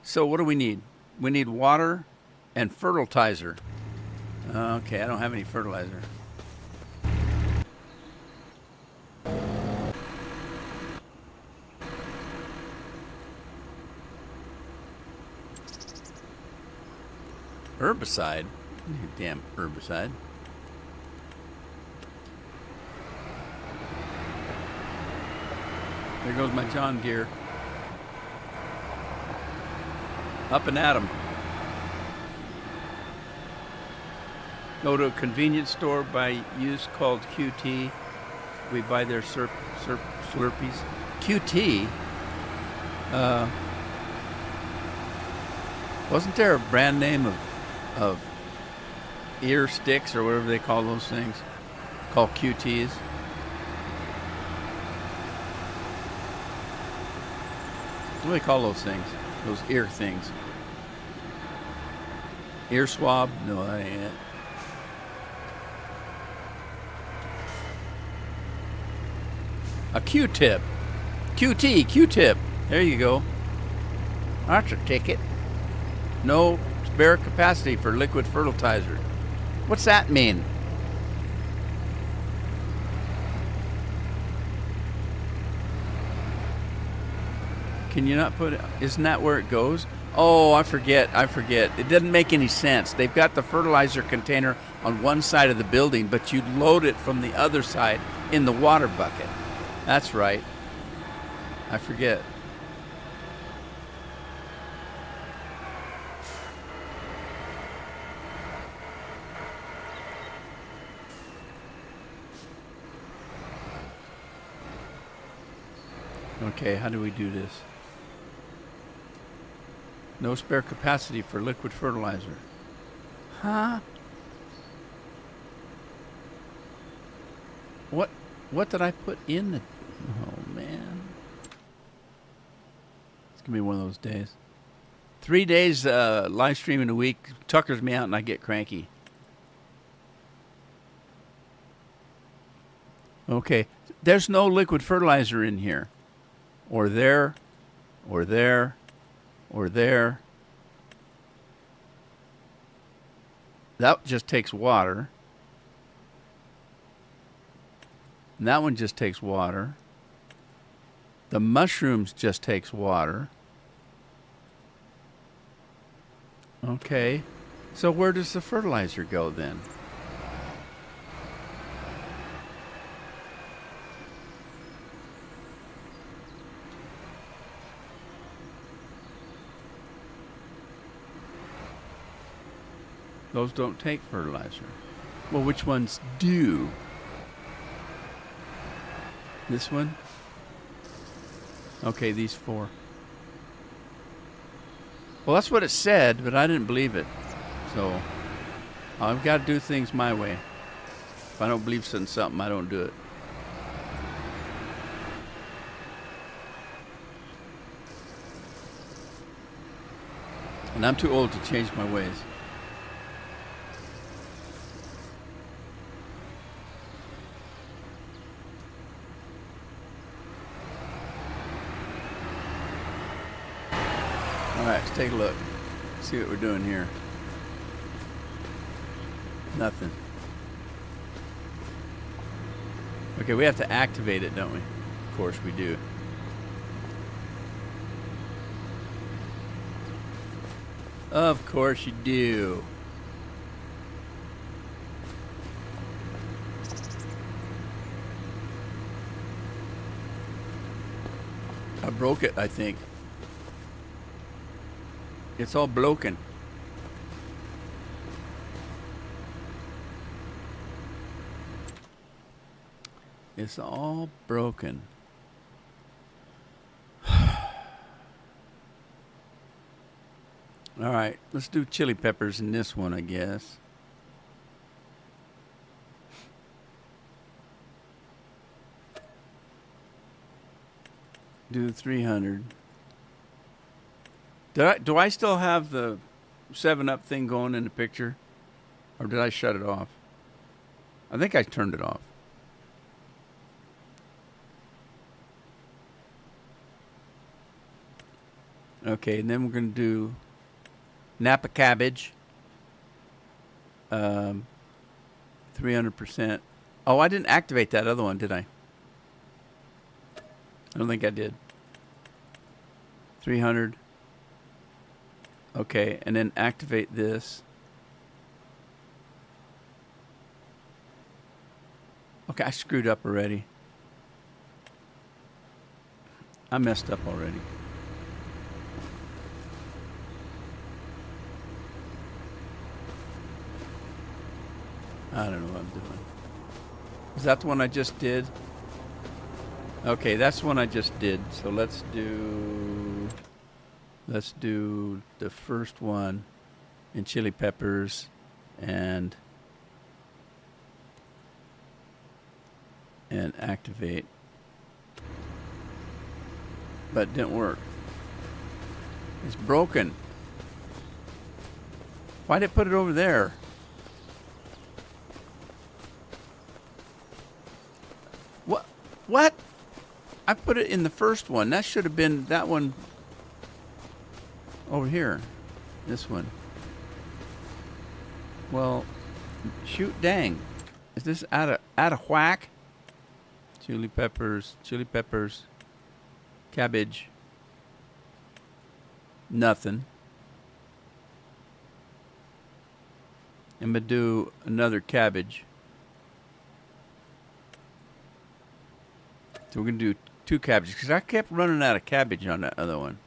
so what do we need? We need water and fertilizer. Okay, I don't have any fertilizer. Herbicide? You damn herbicide. There goes my John Deere. Up and at 'em. Go to a convenience store, buy used called QT. We buy their Slurpees. QT? Wasn't there a brand name of ear sticks or whatever they call those things, called QTs? What do they call those things? Those ear things? Ear swab? No, that ain't it. A Q-tip. QT, Q-tip. There you go. That's a ticket. No spare capacity for liquid fertilizer. What's that mean? Can you not put it? Isn't that where it goes? Oh, I forget. It doesn't make any sense. They've got the fertilizer container on one side of the building, but you load it from the other side in the water bucket. That's right. I forget. Okay, how do we do this? No spare capacity for liquid fertilizer. Huh? What did I put in the... Oh, man. It's going to be one of those days. 3 days live streaming a week tuckers me out and I get cranky. Okay. There's no liquid fertilizer in here. Or there. Or there. Or there. That just takes water. And that one just takes water. The mushrooms just takes water. Okay. So where does the fertilizer go then? Those don't take fertilizer. Well, which ones do? This one? Okay, these 4. Well, that's what it said, but I didn't believe it. So, I've got to do things my way. If I don't believe in something, I don't do it. And I'm too old to change my ways. All right, let's take a look. See what we're doing here. Nothing. Okay, we have to activate it, don't we? Of course we do. Of course you do. I broke it, I think. It's all broken. It's all broken. All right, let's do chili peppers in this one, I guess. Do 300. Do I still have the 7-Up thing going in the picture? Or did I shut it off? I think I turned it off. Okay, and then we're going to do Napa cabbage. 300%. Oh, I didn't activate that other one, did I? I don't think I did. 300. Okay, and then activate this. Okay, I screwed up already. I messed up already. I don't know what I'm doing. Is that the one I just did? Okay, that's the one I just did. So let's do the first one in chili peppers and activate. But it didn't work. It's broken. Why did it put it over there? What? I put it in the first one. That should have been that one over here. This one. Well, shoot dang. Is this out of whack? Chili peppers, cabbage. Nothing. I'm going to do another cabbage. So we're going to do 2 cabbages because I kept running out of cabbage on that other one.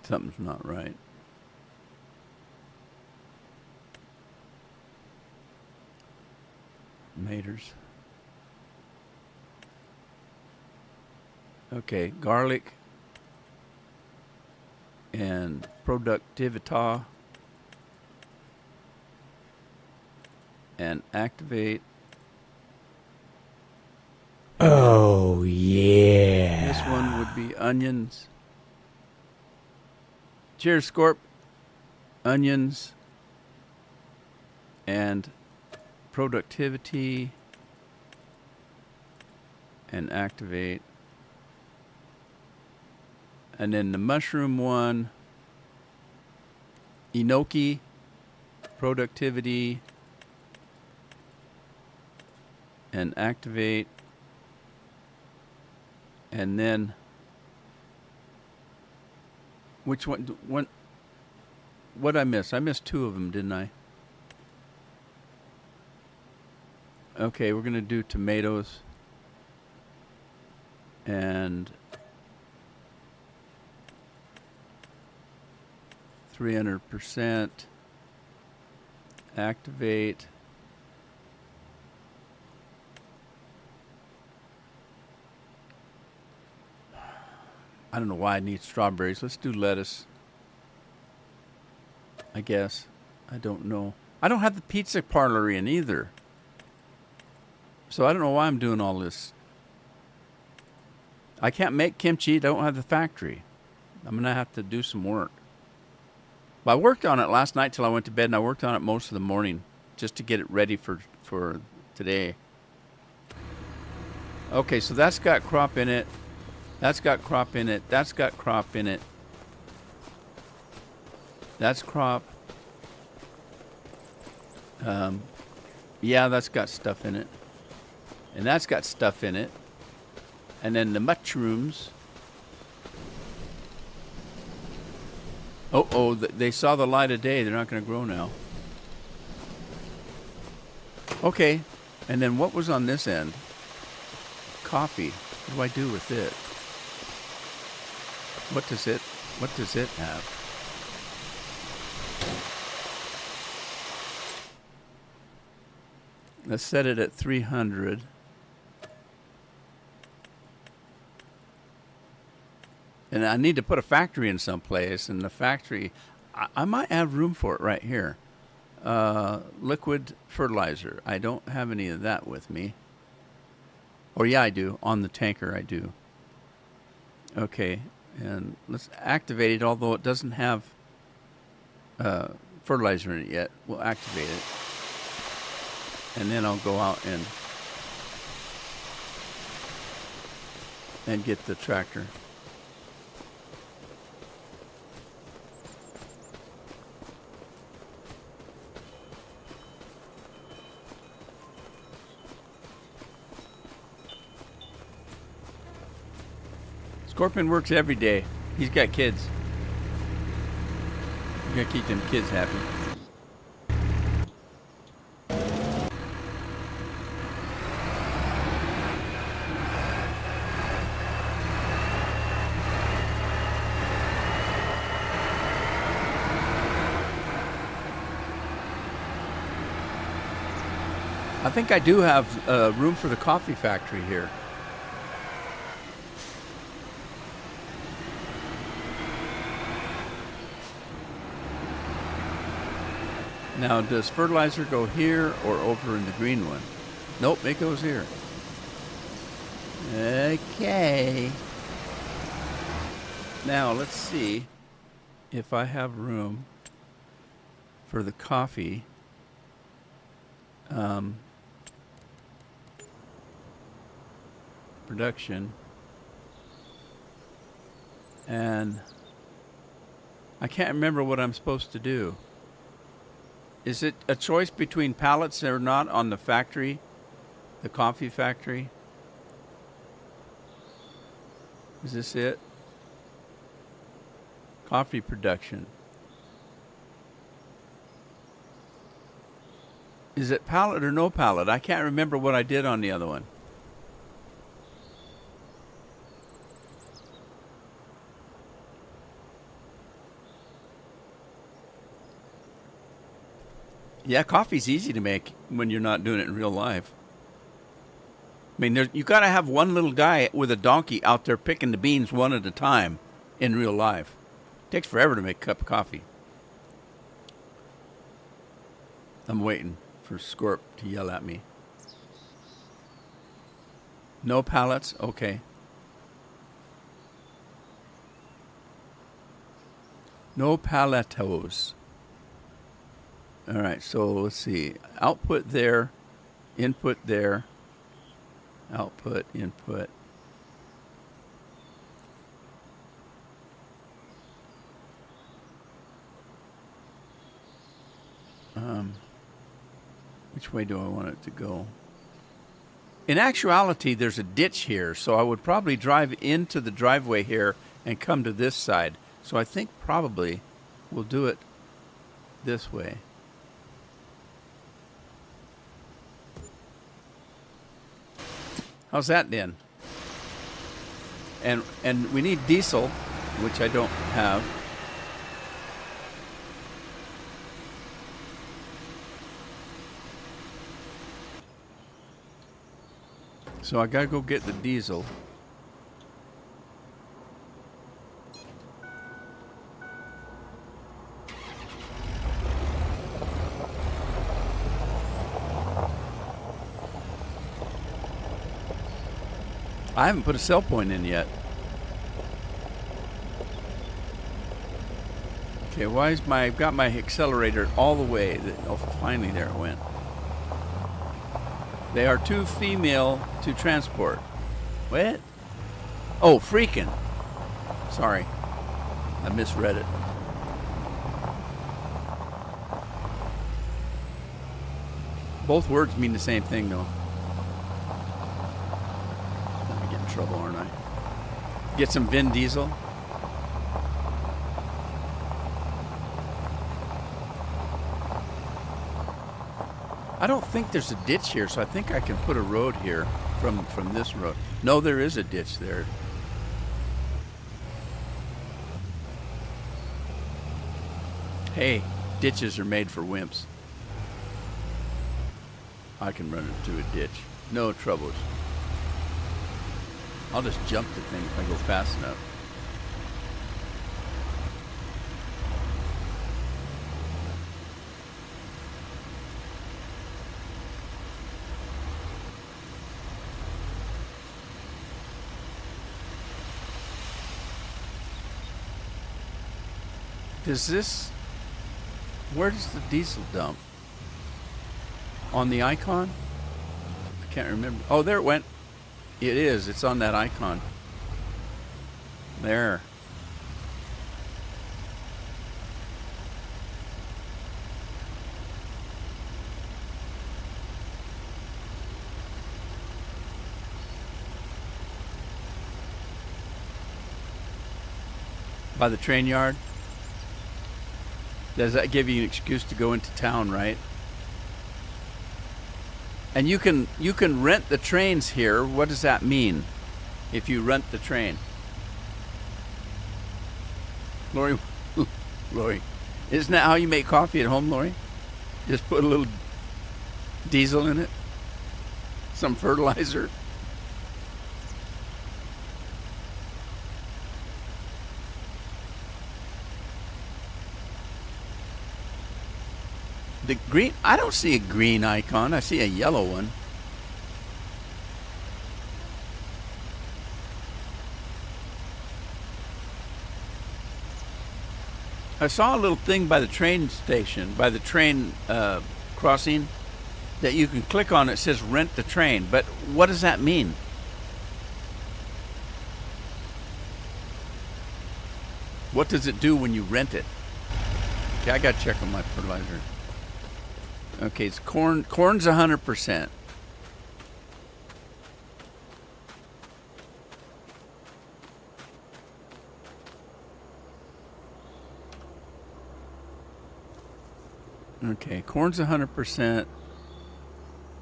Something's not right. Maters. Okay, garlic and productivity and activate. Oh, yeah. This one would be onions. Cheers, Scorp. Onions and productivity and activate. And then the mushroom one, enoki, productivity, and activate. And then, which one? What did I miss? I missed 2 of them, didn't I? Okay, we're going to do tomatoes and 300%, activate, I don't know why I need strawberries. Let's do lettuce, I guess. I don't know. I don't have the pizza parlor in either. So I don't know why I'm doing all this. I can't make kimchi. I don't have the factory. I'm going to have to do some work. But I worked on it last night till I went to bed, and I worked on it most of the morning. just to get it ready for today. Okay, so that's got crop in it. That's got crop in it. That's got crop in it. That's crop. Yeah, that's got stuff in it. And that's got stuff in it. And then the mushrooms. Oh, they saw the light of day. They're not going to grow now. Okay. And then what was on this end? Coffee. What do I do with it? What does it have? Let's set it at 300. And I need to put a factory in someplace, and the factory, I might have room for it right here. Liquid fertilizer. I don't have any of that with me. Or yeah, I do. On the tanker, I do. Okay, and let's activate it, although it doesn't have fertilizer in it yet. We'll activate it. And then I'll go out and get the tractor. Scorpion works every day. He's got kids. You gotta keep them kids happy. I think I do have room for the coffee factory here. Now, does fertilizer go here or over in the green one? Nope, it goes here. Okay. Now, let's see if I have room for the coffee. Production. And I can't remember what I'm supposed to do. Is it a choice between pallets or not on the factory? The coffee factory? Is this it? Coffee production. Is it pallet or no pallet? I can't remember what I did on the other one. Yeah, coffee's easy to make when you're not doing it in real life. I mean, you got to have one little guy with a donkey out there picking the beans one at a time in real life. It takes forever to make a cup of coffee. I'm waiting for Scorp to yell at me. No pallets? Okay. No paletos. All right, so let's see. Output there, input there, output, input. Which way do I want it to go? In actuality, there's a ditch here, so I would probably drive into the driveway here and come to this side. So I think probably we'll do it this way. How's that then? And we need diesel, which I don't have. So I gotta go get the diesel. I haven't put a sell point in yet. Okay, why is I've got my accelerator all the way. Oh, finally there it went. They are too female to transport. What? Oh, freaking. Sorry. I misread it. Both words mean the same thing, though. I'm gonna get in trouble, aren't I? Get some Vin Diesel. I don't think there's a ditch here, so I think I can put a road here from this road. No, there is a ditch there. Hey, ditches are made for wimps. I can run into a ditch. No troubles. I'll just jump the thing if I go fast enough. Does this... Where does the diesel dump? On the icon? I can't remember. Oh, there it went. It is. It's on that icon. There. By the train yard? Does that give you an excuse to go into town, right? And you can rent the trains here. What does that mean? If you rent the train, Lori, Lori, isn't that how you make coffee at home, Lori? Just put a little diesel in it, some fertilizer. The green, I don't see a green icon. I see a yellow one. I saw a little thing by the train station, by the train crossing, that you can click on. It says rent the train. But what does that mean? What does it do when you rent it? Okay, I got to check on my fertilizer. Okay, it's corn. Corn's 100%. Okay, corn's 100%.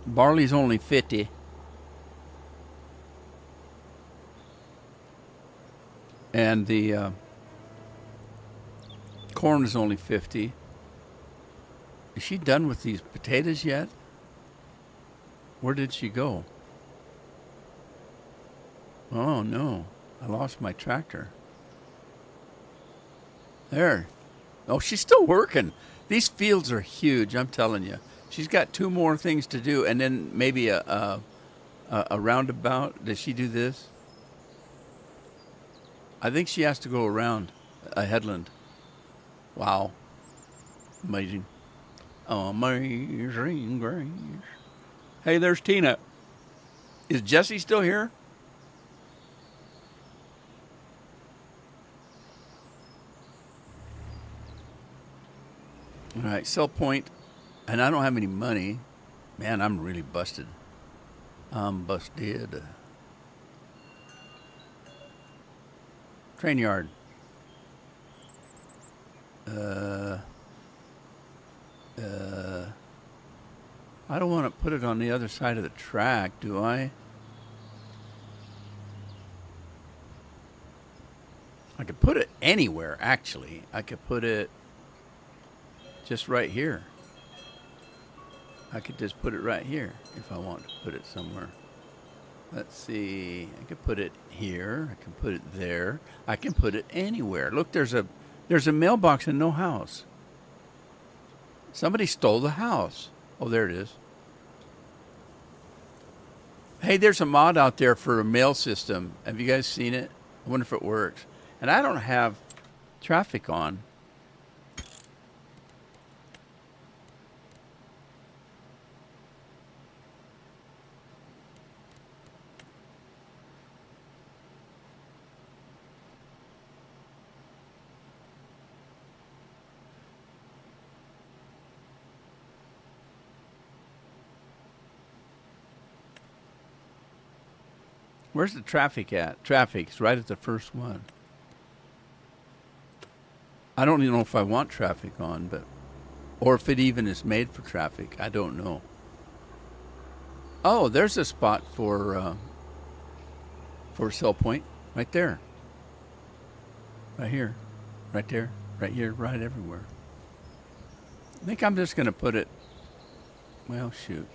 Barley's only 50. And the corn is only 50. Is she done with these potatoes yet? Where did she go? Oh no, I lost my tractor. There. Oh, she's still working. These fields are huge, I'm telling you. She's got 2 more things to do, and then maybe a roundabout. Does she do this? I think she has to go around a headland. Wow. Amazing. Amazing grace. Hey, there's Tina. Is Jesse still here? All right, sell point. And I don't have any money. Man, I'm really busted. I'm busted. Train yard. I don't want to put it on the other side of the track, do I? I could put it anywhere, actually. I could put it just right here. I could just put it right here if I want to put it somewhere. Let's see. I could put it here. I can put it there. I can put it anywhere. Look, there's a mailbox and no house. Somebody stole the house. Oh, there it is. Hey, there's a mod out there for a mail system. Have you guys seen it? I wonder if it works. And I don't have traffic on. Where's the traffic at? Traffic's right at the first one. I don't even know if I want traffic on, but or if it even is made for traffic. I don't know. Oh, there's a spot for sell point right there, right here, right there, right here, right everywhere. I think I'm just gonna put it. Well, shoot.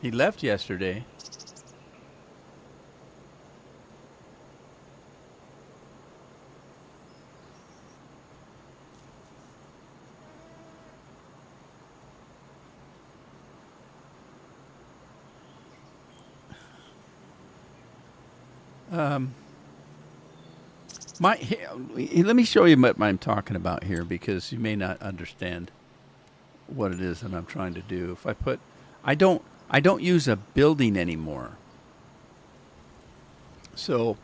He left yesterday. Let me show you what I'm talking about here because you may not understand what it is that I'm trying to do. If I put, I don't use a building anymore. So,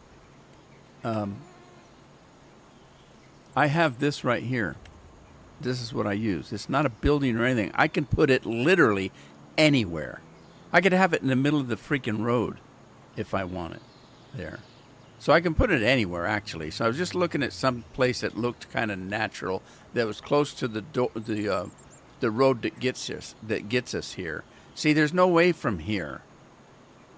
I have this right here. This is what I use. It's not a building or anything. I can put it literally anywhere. I could have it in the middle of the freaking road if I want it there. So I can put it anywhere, actually. So I was just looking at some place that looked kind of natural, that was close to the road that gets us here. See, there's no way from here.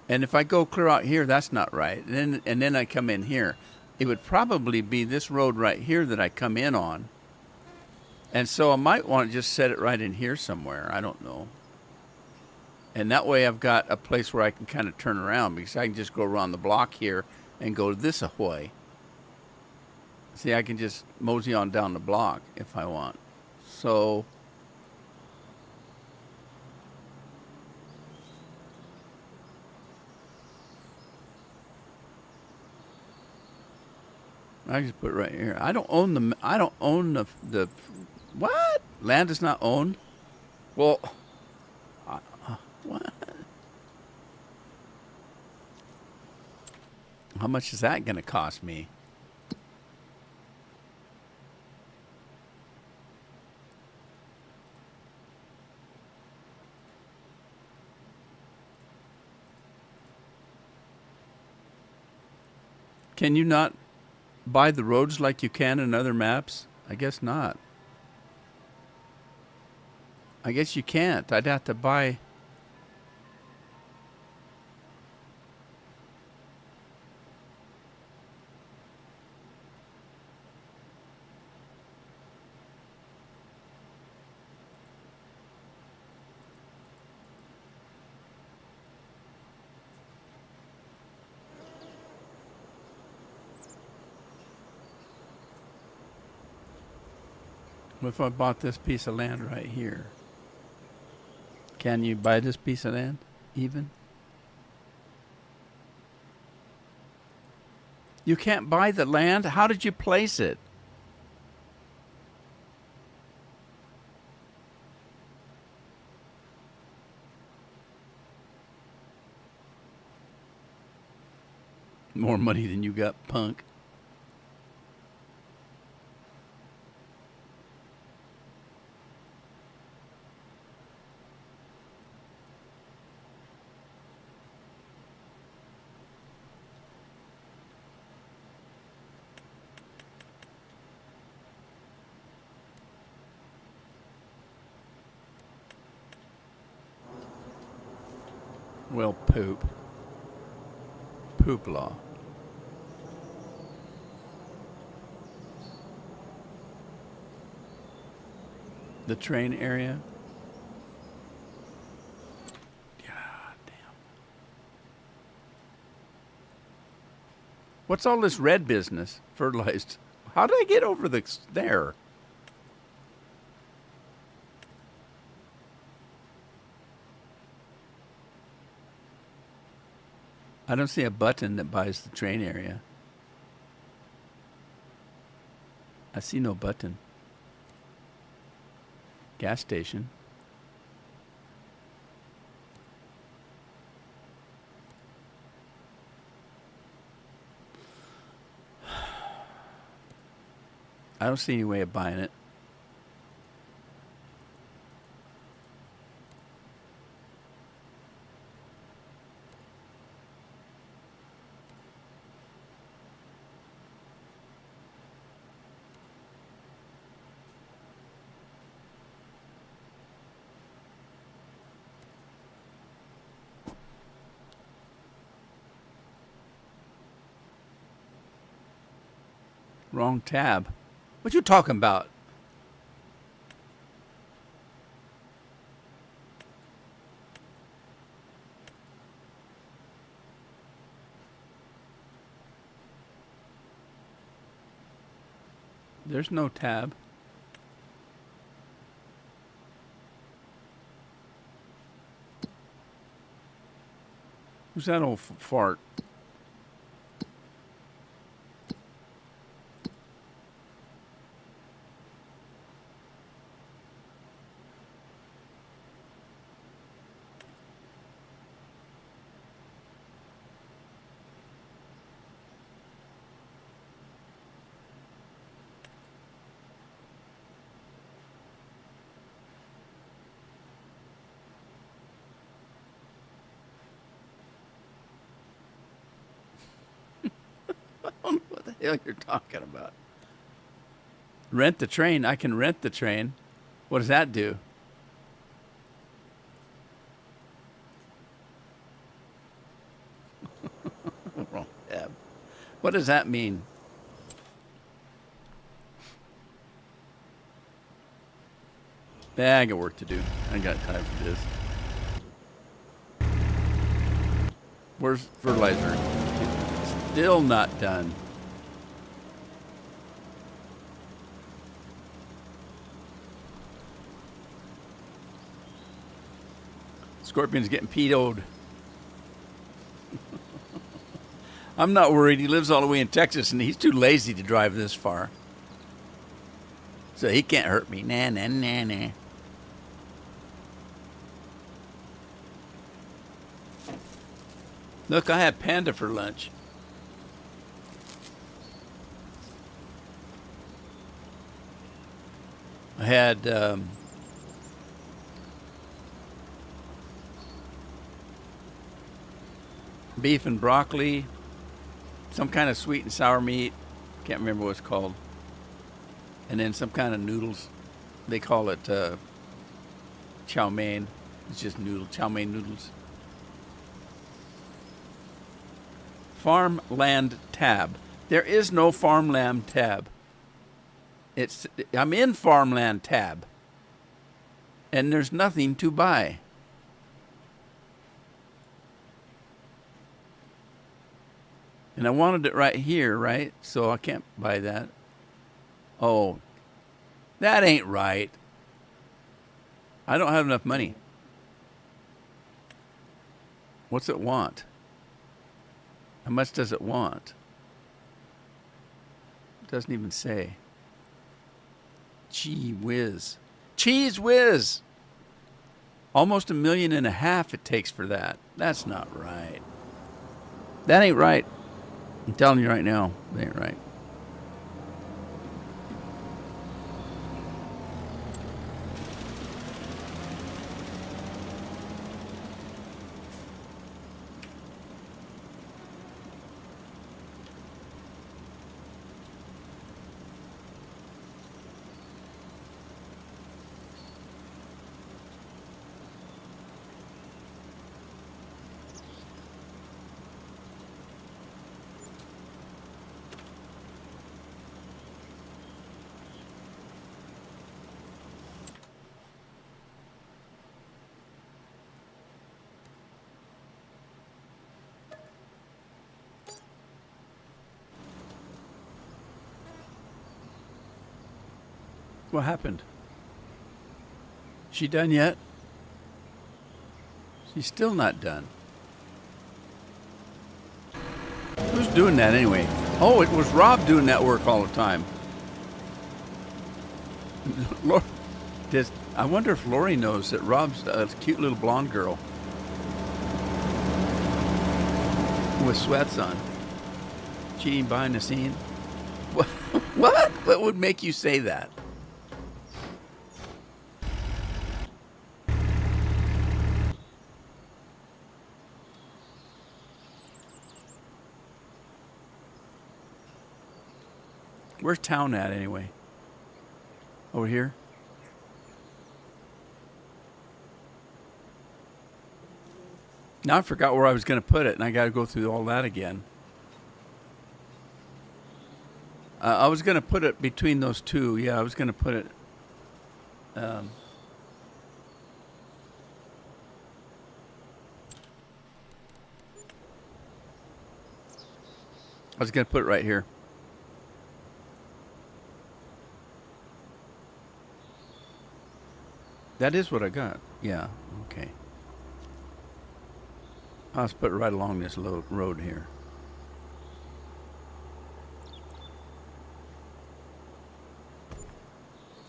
And if I go clear out here, that's not right. And then I come in here. It would probably be this road right here that I come in on. And so I might want to just set it right in here somewhere. I don't know. And that way I've got a place where I can kind of turn around because I can just go around the block here and go this way. See, I can just mosey on down the block if I want. So I just put it right here. I don't own the what? Land is not owned? Well, what? How much is that going to cost me? Can you not buy the roads like you can in other maps? I guess not. I guess you can't. I'd have to buy. What if I bought this piece of land right here? Can you buy this piece of land even? You can't buy the land? How did you place it? More money than you got, punk. Well, poop. Poop law. The train area. God damn. What's all this red business? Fertilized. How did I get over there? I don't see a button that buys the train area. I see no button. Gas station. I don't see any way of buying it. Wrong tab. What you talking about? There's no tab. Who's that old fart? What the hell you're talking about? Rent the train. I can rent the train. What does that do? Wrong tab. What does that mean? Yeah, I got work to do. I ain't got time for this. Where's fertilizer? Still not done. Scorpion's getting PO'd. I'm not worried. He lives all the way in Texas, and he's too lazy to drive this far. So he can't hurt me. Nah, nah, nah, nah. Look, I had panda for lunch. I had beef and broccoli, some kind of sweet and sour meat. Can't remember what it's called. And then some kind of noodles. They call it chow mein. It's just chow mein noodles. Farmland tab. There is no farmland tab. I'm in farmland tab. And there's nothing to buy. And I wanted it right here, right? So I can't buy that. Oh, that ain't right. I don't have enough money. What's it want? How much does it want? It doesn't even say. Gee whiz. Cheese whiz! Almost $1.5 million it takes for that. That's not right. That ain't right. I'm telling you right now, that ain't right. What happened? She done yet? She's still not done. Who's doing that anyway? Oh, it was Rob doing that work all the time. I wonder if Lori knows that Rob's a cute little blonde girl with sweats on, cheating behind the scene. What? What would make you say that? Where's town at anyway? Over here? Now I forgot where I was going to put it, and I got to go through all that again. I was going to put it between those two. Yeah, I was going to put it. I was going to put it right here. That is what I got. Yeah, okay. I'll just put it right along this road here.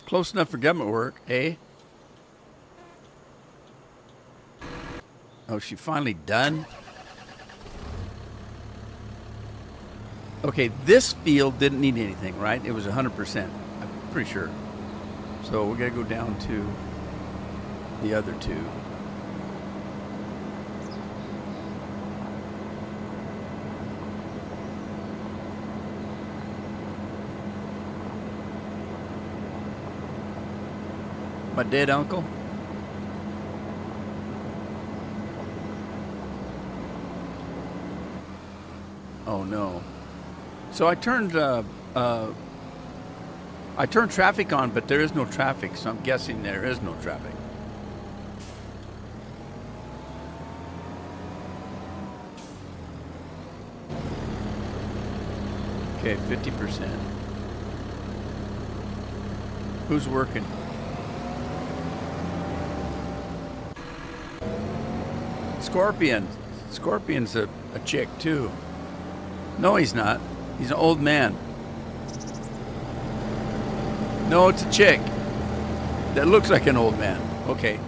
Close enough for government work, eh? Oh, she finally done? Okay, this field didn't need anything, right? It was 100%. I'm pretty sure. So we got to go down to the other two. My dead uncle? Oh no. So I turned traffic on, but there is no traffic, so I'm guessing there is no traffic. Okay, 50%. Who's working? Scorpion. Scorpion's a chick too. No, he's not. He's an old man. No, it's a chick that looks like an old man. Okay.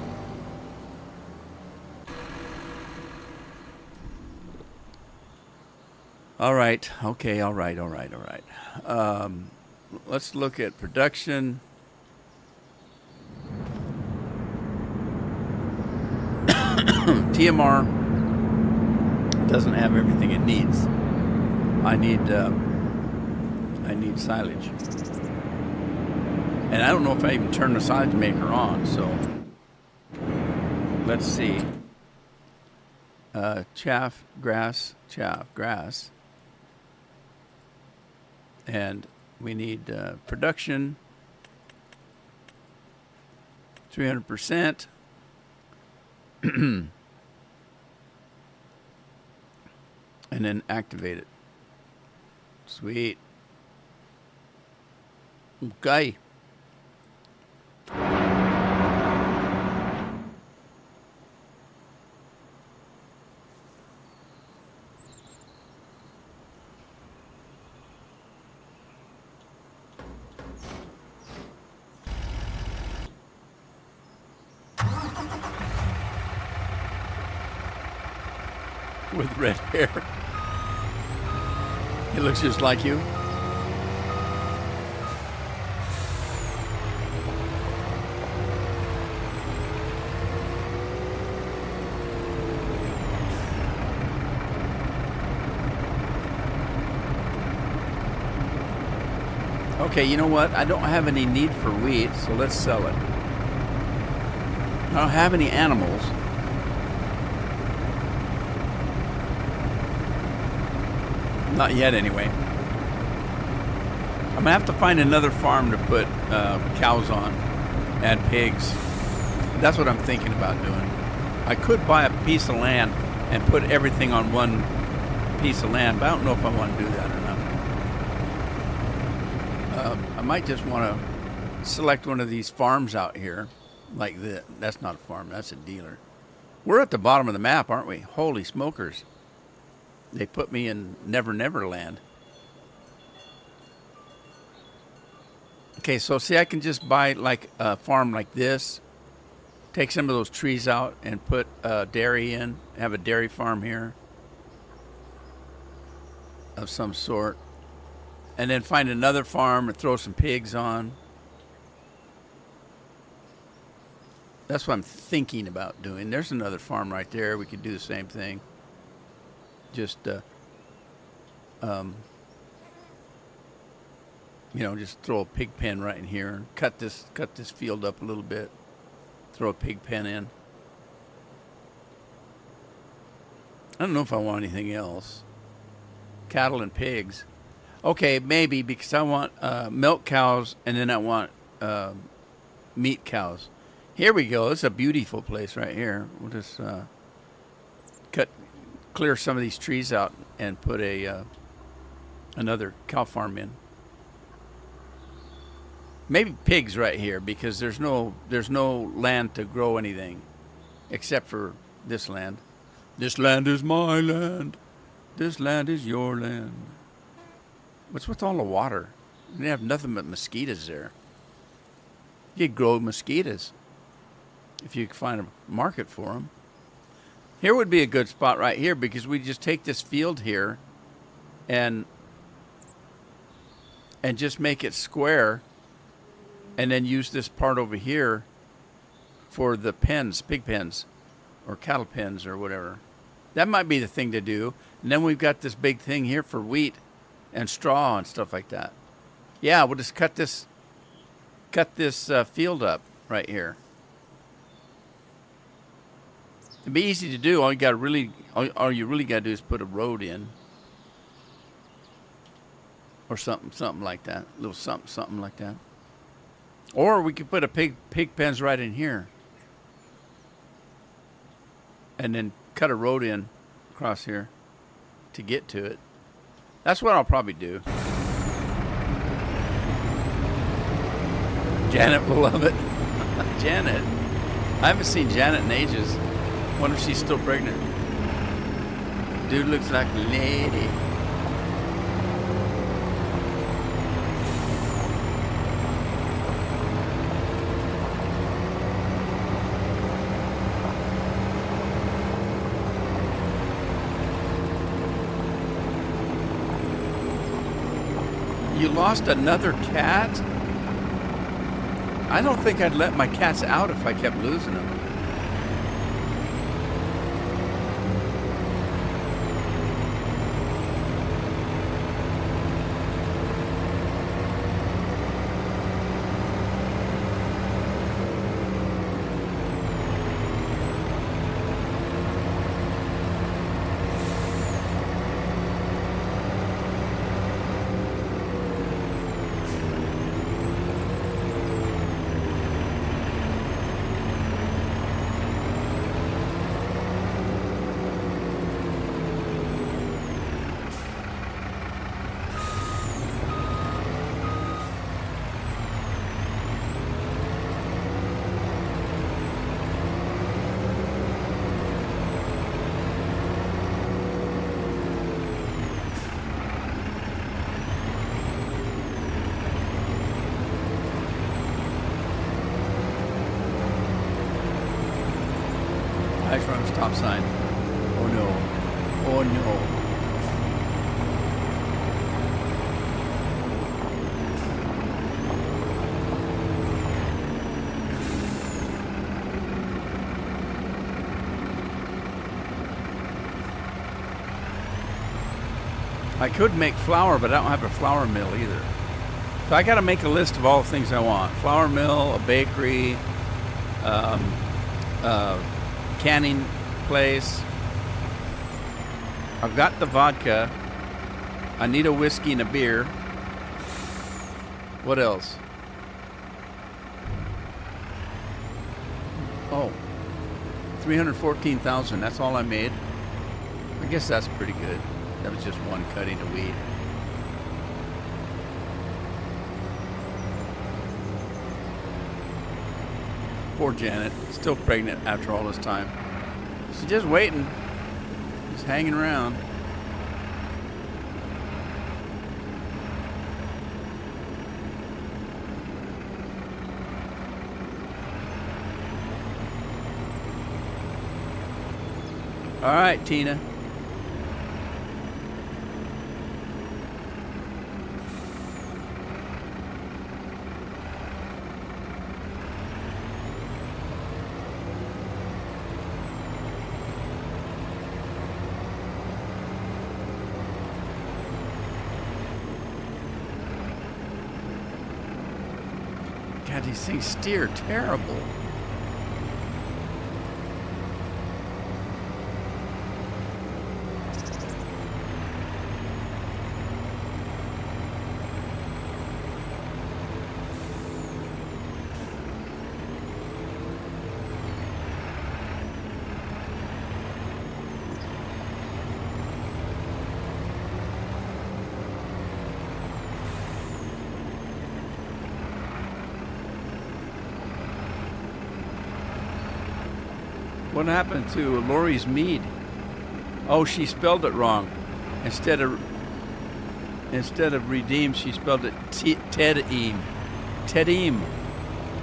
All right. Okay. All right. Let's look at production. TMR doesn't have everything it needs. I need silage, and I don't know if I even turned the silage maker on. So let's see. Chaff, grass, and we need production 300%. And then activate it. Sweet. Okay. With red hair. He looks just like you. Okay, you know what? I don't have any need for wheat, so let's sell it. I don't have any animals. Not yet, anyway. I'm gonna have to find another farm to put cows on, add pigs. That's what I'm thinking about doing. I could buy a piece of land and put everything on one piece of land, but I don't know if I want to do that or not. I might just want to select one of these farms out here, like this. That's not a farm, that's a dealer. We're at the bottom of the map, aren't we? Holy smokers. They put me in Never Never Land. Okay, so see, I can just buy like a farm like this, take some of those trees out and put dairy in, have a dairy farm here of some sort. and then find another farm and throw some pigs on. That's what I'm thinking about doing. There's another farm right there. We could do the same thing. Just, just throw a pig pen right in here and cut this field up a little bit. Throw a pig pen in. I don't know if I want anything else. Cattle and pigs. Okay, maybe, because I want milk cows, and then I want meat cows. Here we go. It's a beautiful place right here. We'll just clear some of these trees out and put another cow farm in. Maybe pigs right here, because there's no land to grow anything except for this land. This land is my land. This land is your land. What's with all the water? You have nothing but mosquitoes there. You could grow mosquitoes if you could find a market for them. Here would be a good spot right here, because we just take this field here and just make it square, and then use this part over here for the pens, pig pens, or cattle pens, or whatever. That might be the thing to do. And then we've got this big thing here for wheat and straw and stuff like that. Yeah, we'll just cut this field up right here. It'd be easy to do. All you really got to do is put a road in, or something like that. A little something like that. Or we could put a pig pens right in here, and then cut a road in across here to get to it. That's what I'll probably do. Janet will love it. Janet. I haven't seen Janet in ages. Wonder if she's still pregnant. Dude looks like a lady. You lost another cat? I don't think I'd let my cats out if I kept losing them. Ice run stop sign. Oh no. Oh no. I could make flour, but I don't have a flour mill either. So I got to make a list of all the things I want. Flour mill, a bakery, canning place. I've got the vodka. I need a whiskey and a beer. What else? Oh, 314,000. That's all I made. I guess that's pretty good. That was just one cutting of wheat. Poor Janet, still pregnant after all this time. She's just waiting, just hanging around. All right, Tina. God, these things steer terrible. What happened to Lori's Mead? Oh, she spelled it wrong. Instead of redeem, she spelled it Tedim. Tedim.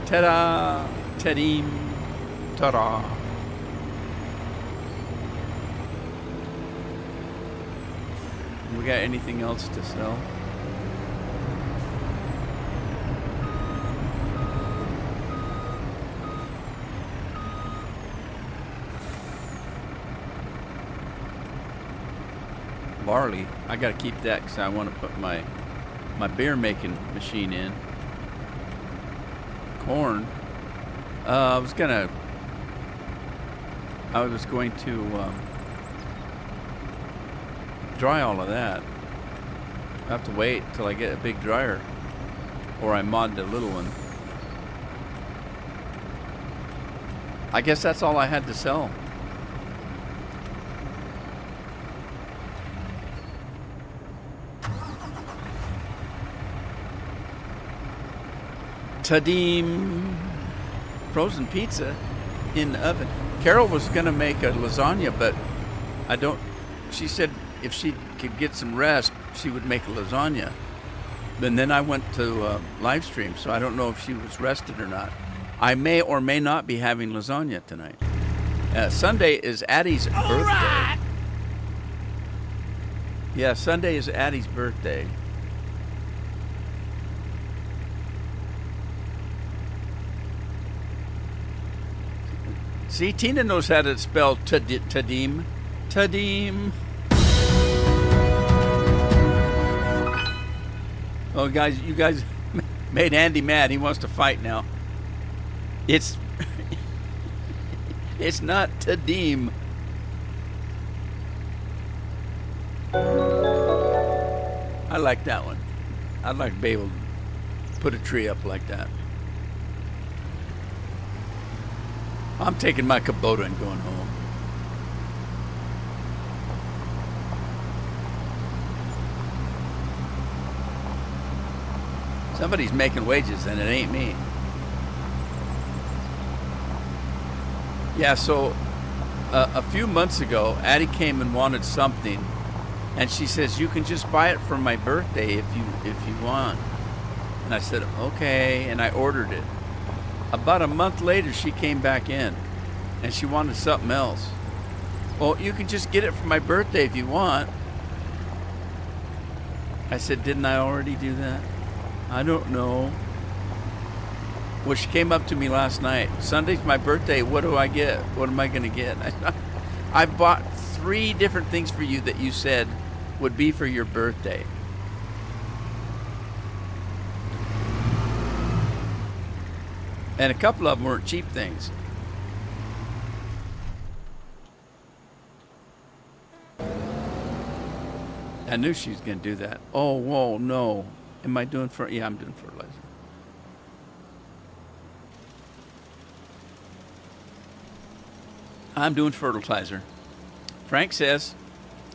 Ta-da. Tedim. Ta-da. We got anything else to sell? Barley. I got to keep that because I want to put my beer making machine in. Corn. I was going to dry all of that. I have to wait till I get a big dryer, or I mod the little one. I guess that's all I had to sell. Tadim. Frozen pizza in the oven. Carol was going to make a lasagna, but she said if she could get some rest, she would make a lasagna. And then I went to live stream, so I don't know if she was rested or not. I may or may not be having lasagna tonight. Sunday is Addie's birthday. Right. Yeah, Sunday is Addie's birthday. See, Tina knows how to spell Tadim. Tadim. Oh, guys, you guys made Andy mad. He wants to fight now. It's not Tadim. I like that one. I'd like to be able to put a tree up like that. I'm taking my Kubota and going home. Somebody's making wages and it ain't me. Yeah, so a few months ago, Addie came and wanted something, and she says, you can just buy it for my birthday if you want. And I said, okay, and I ordered it. About a month later, she came back in, and she wanted something else. Well, you can just get it for my birthday if you want. I said, didn't I already do that? I don't know. Well, she came up to me last night. Sunday's my birthday. What do I get? What am I going to get? I bought 3 different things for you that you said would be for your birthday. And a couple of them weren't cheap things. I knew she was going to do that. Oh, whoa, no. Am I doing yeah, I'm doing fertilizer. I'm doing fertilizer. Frank says,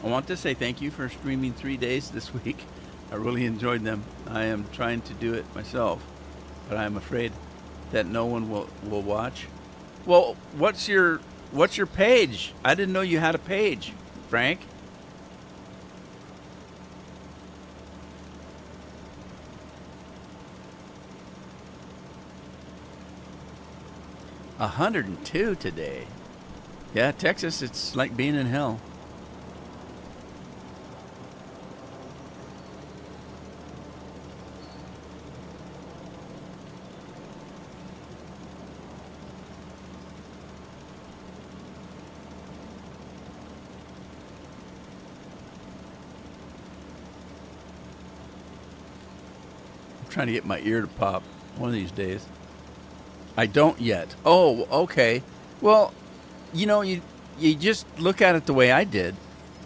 I want to say thank you for streaming 3 days this week. I really enjoyed them. I am trying to do it myself, but I'm afraid that no one will watch. Well, what's your page? I didn't know you had a page, Frank. $102 today. Yeah, Texas, it's like being in hell. I'm trying to get my ear to pop one of these days. I don't yet. Oh, okay. Well, you just look at it the way I did.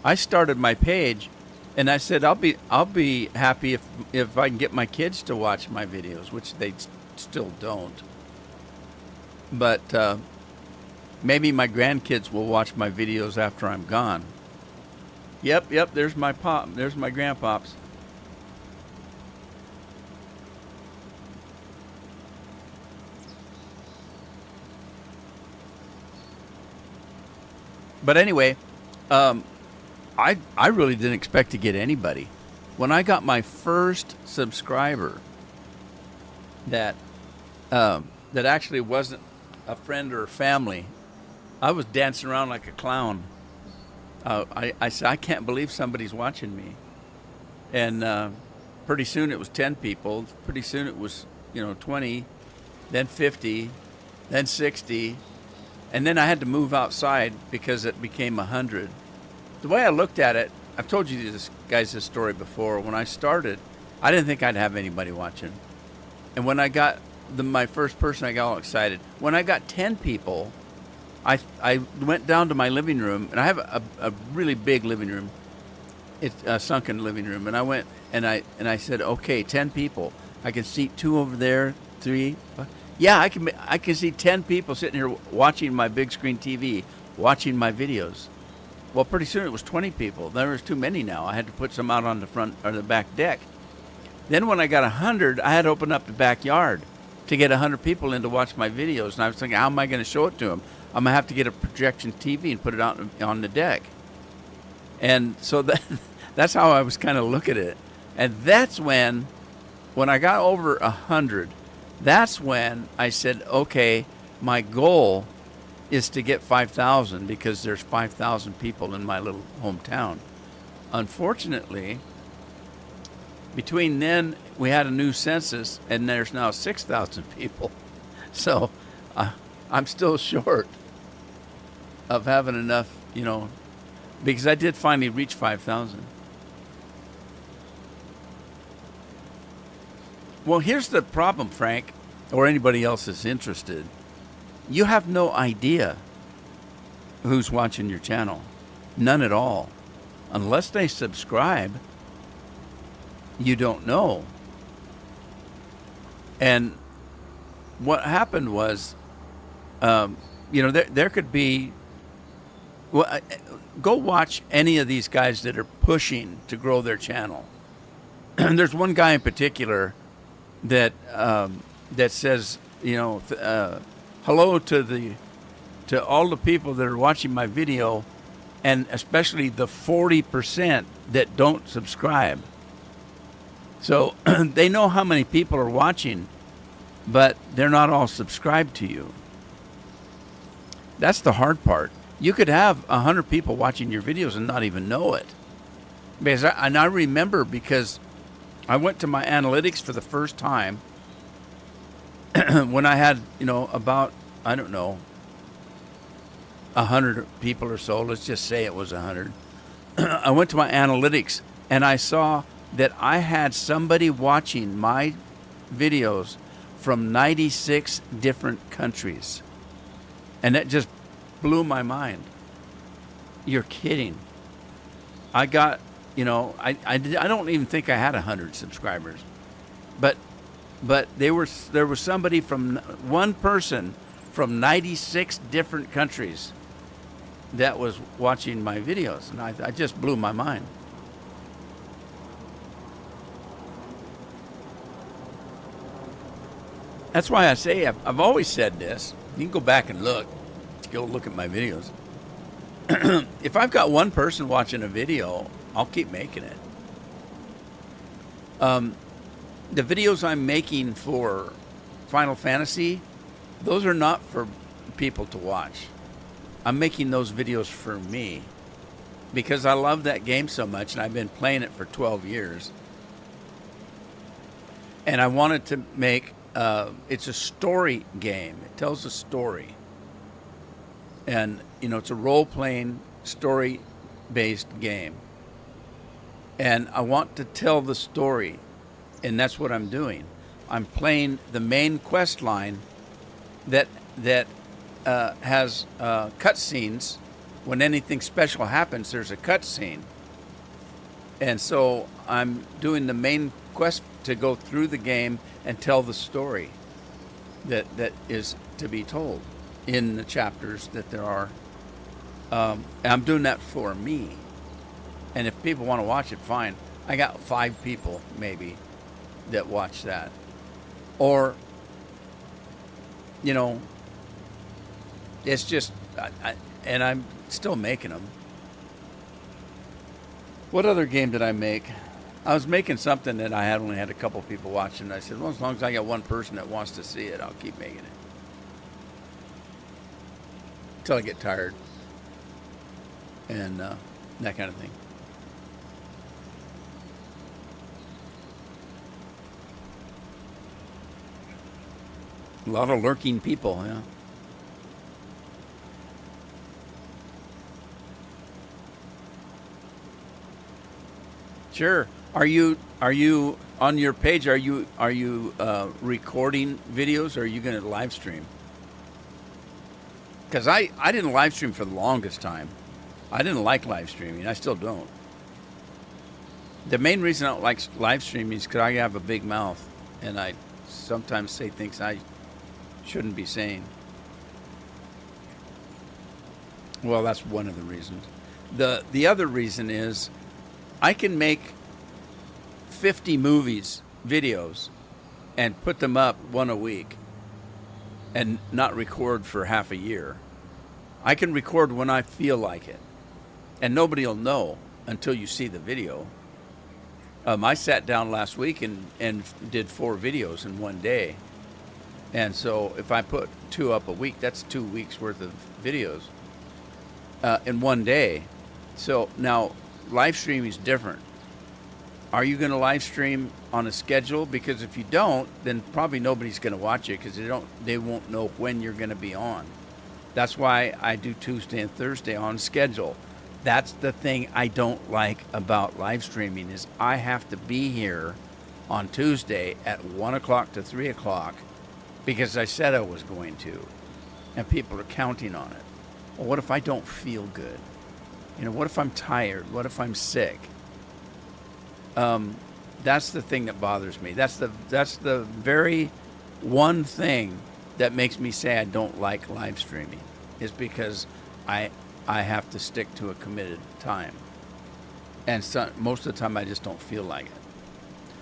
I started my page, and I said I'll be happy if I can get my kids to watch my videos, which they still don't. But maybe my grandkids will watch my videos after I'm gone. Yep. There's my pop. There's my grandpops. But anyway, I really didn't expect to get anybody. When I got my first subscriber, that that actually wasn't a friend or family, I was dancing around like a clown. I said, I can't believe somebody's watching me, and pretty soon it was 10 people. Pretty soon it was 20, then 50, then 60. And then I had to move outside because it became 100. The way I looked at it, I've told you this story before. When I started, I didn't think I'd have anybody watching. And when I got my first person, I got all excited. When I got 10 people, I went down to my living room, and I have a really big living room. It's a sunken living room. And I went and I said, okay, 10 people. I can seat 2 over there, 3. Yeah, I can see 10 people sitting here watching my big screen TV, watching my videos. Well, pretty soon it was 20 people. There was too many now. I had to put some out on the front or the back deck. Then when I got 100, I had to open up the backyard to get 100 people in to watch my videos. And I was thinking, how am I going to show it to them? I'm going to have to get a projection TV and put it out on the deck. And so that's how I was kind of looking at it. And that's when I got over 100, that's when I said, okay, my goal is to get 5,000 because there's 5,000 people in my little hometown. Unfortunately, between then we had a new census and there's now 6,000 people. So I'm still short of having enough, because I did finally reach 5,000. Well, here's the problem, Frank, or anybody else that's interested. You have no idea who's watching your channel. None at all. Unless they subscribe, you don't know. And what happened was, there could be... Well, go watch any of these guys that are pushing to grow their channel. There's one guy in particular that says, hello to all the people that are watching my video, and especially the 40% that don't subscribe. So they know how many people are watching, but they're not all subscribed to you. That's the hard part. You could have 100 people watching your videos and not even know it. Because I remember, because I went to my analytics for the first time when I had, about, 100 people or so. Let's just say it was 100. I went to my analytics and I saw that I had somebody watching my videos from 96 different countries. And that just blew my mind. You're kidding. I got, I don't even think I had 100 subscribers, but there was somebody one person from 96 different countries that was watching my videos, and I just blew my mind. That's why I say I've always said this. You can go back and look at my videos. If I've got one person watching a video, I'll keep making it. The videos I'm making for Final Fantasy, those are not for people to watch. I'm making those videos for me because I love that game so much, and I've been playing it for 12 years. And I wanted to make, it's a story game. It tells a story. And, it's a role-playing, story-based game. And I want to tell the story, and that's what I'm doing. I'm playing the main quest line, that has cutscenes. When anything special happens, there's a cutscene. And so I'm doing the main quest to go through the game and tell the story that is to be told in the chapters that there are. And I'm doing that for me. And if people want to watch it, fine. I got 5 people maybe that watch that. Or, you know, it's just, and I'm still making them. What other game did I make? I was making something that I had only had a couple people watching. And I said, well, as long as I got one person that wants to see it, I'll keep making it. Until I get tired. And that kind of thing. A lot of lurking people, yeah. Sure. Are you on your page? Are you recording videos, or are you going to live stream? Because I didn't live stream for the longest time. I didn't like live streaming. I still don't. The main reason I don't like live streaming is because I have a big mouth, and I sometimes say things I shouldn't be saying. Well, that's one of the reasons. The other reason is I can make 50 videos, and put them up one a week and not record for half a year. I can record when I feel like it, and nobody will know until you see the video. I sat down last week and did 4 videos in one day. And so if I put 2 up a week, that's 2 weeks worth of videos in one day. So now live streaming is different. Are you going to live stream on a schedule? Because if you don't, then probably nobody's going to watch it, because they won't know when you're going to be on. That's why I do Tuesday and Thursday on schedule. That's the thing I don't like about live streaming, is I have to be here on Tuesday at 1 o'clock to 3 o'clock because I said I was going to, and people are counting on it. Well, what if I don't feel good? You know, what if I'm tired? What if I'm sick? That's the thing that bothers me. That's the very one thing that makes me say I don't like live streaming, is because I have to stick to a committed time. And so, most of the time I just don't feel like it.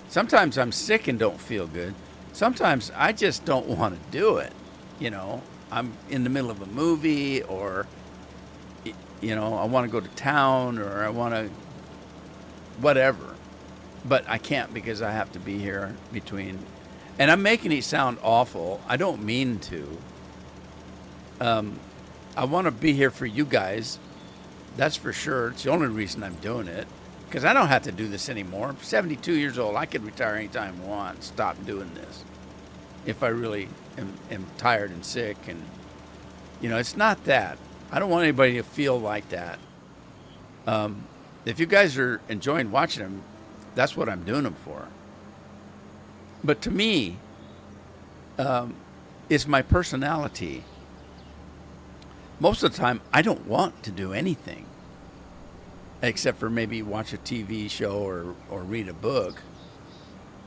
Sometimes I'm sick and don't feel good. Sometimes I just don't want to do it. You know, I'm in the middle of a movie, or, you know, I want to go to town, or I want to whatever. But I can't, because I have to be here between. And I'm making it sound awful. I don't mean to. I want to be here for you guys. That's for sure. It's the only reason I'm doing it, because I don't have to do this anymore. I'm 72 years old. I could retire anytime I want and stop doing this if I really am tired and sick. And, you know, it's not that. I don't want anybody to feel like that. If you guys are enjoying watching them, that's what I'm doing them for. But to me, it's my personality. Most of the time, I don't want to do anything except for maybe watch a TV show or read a book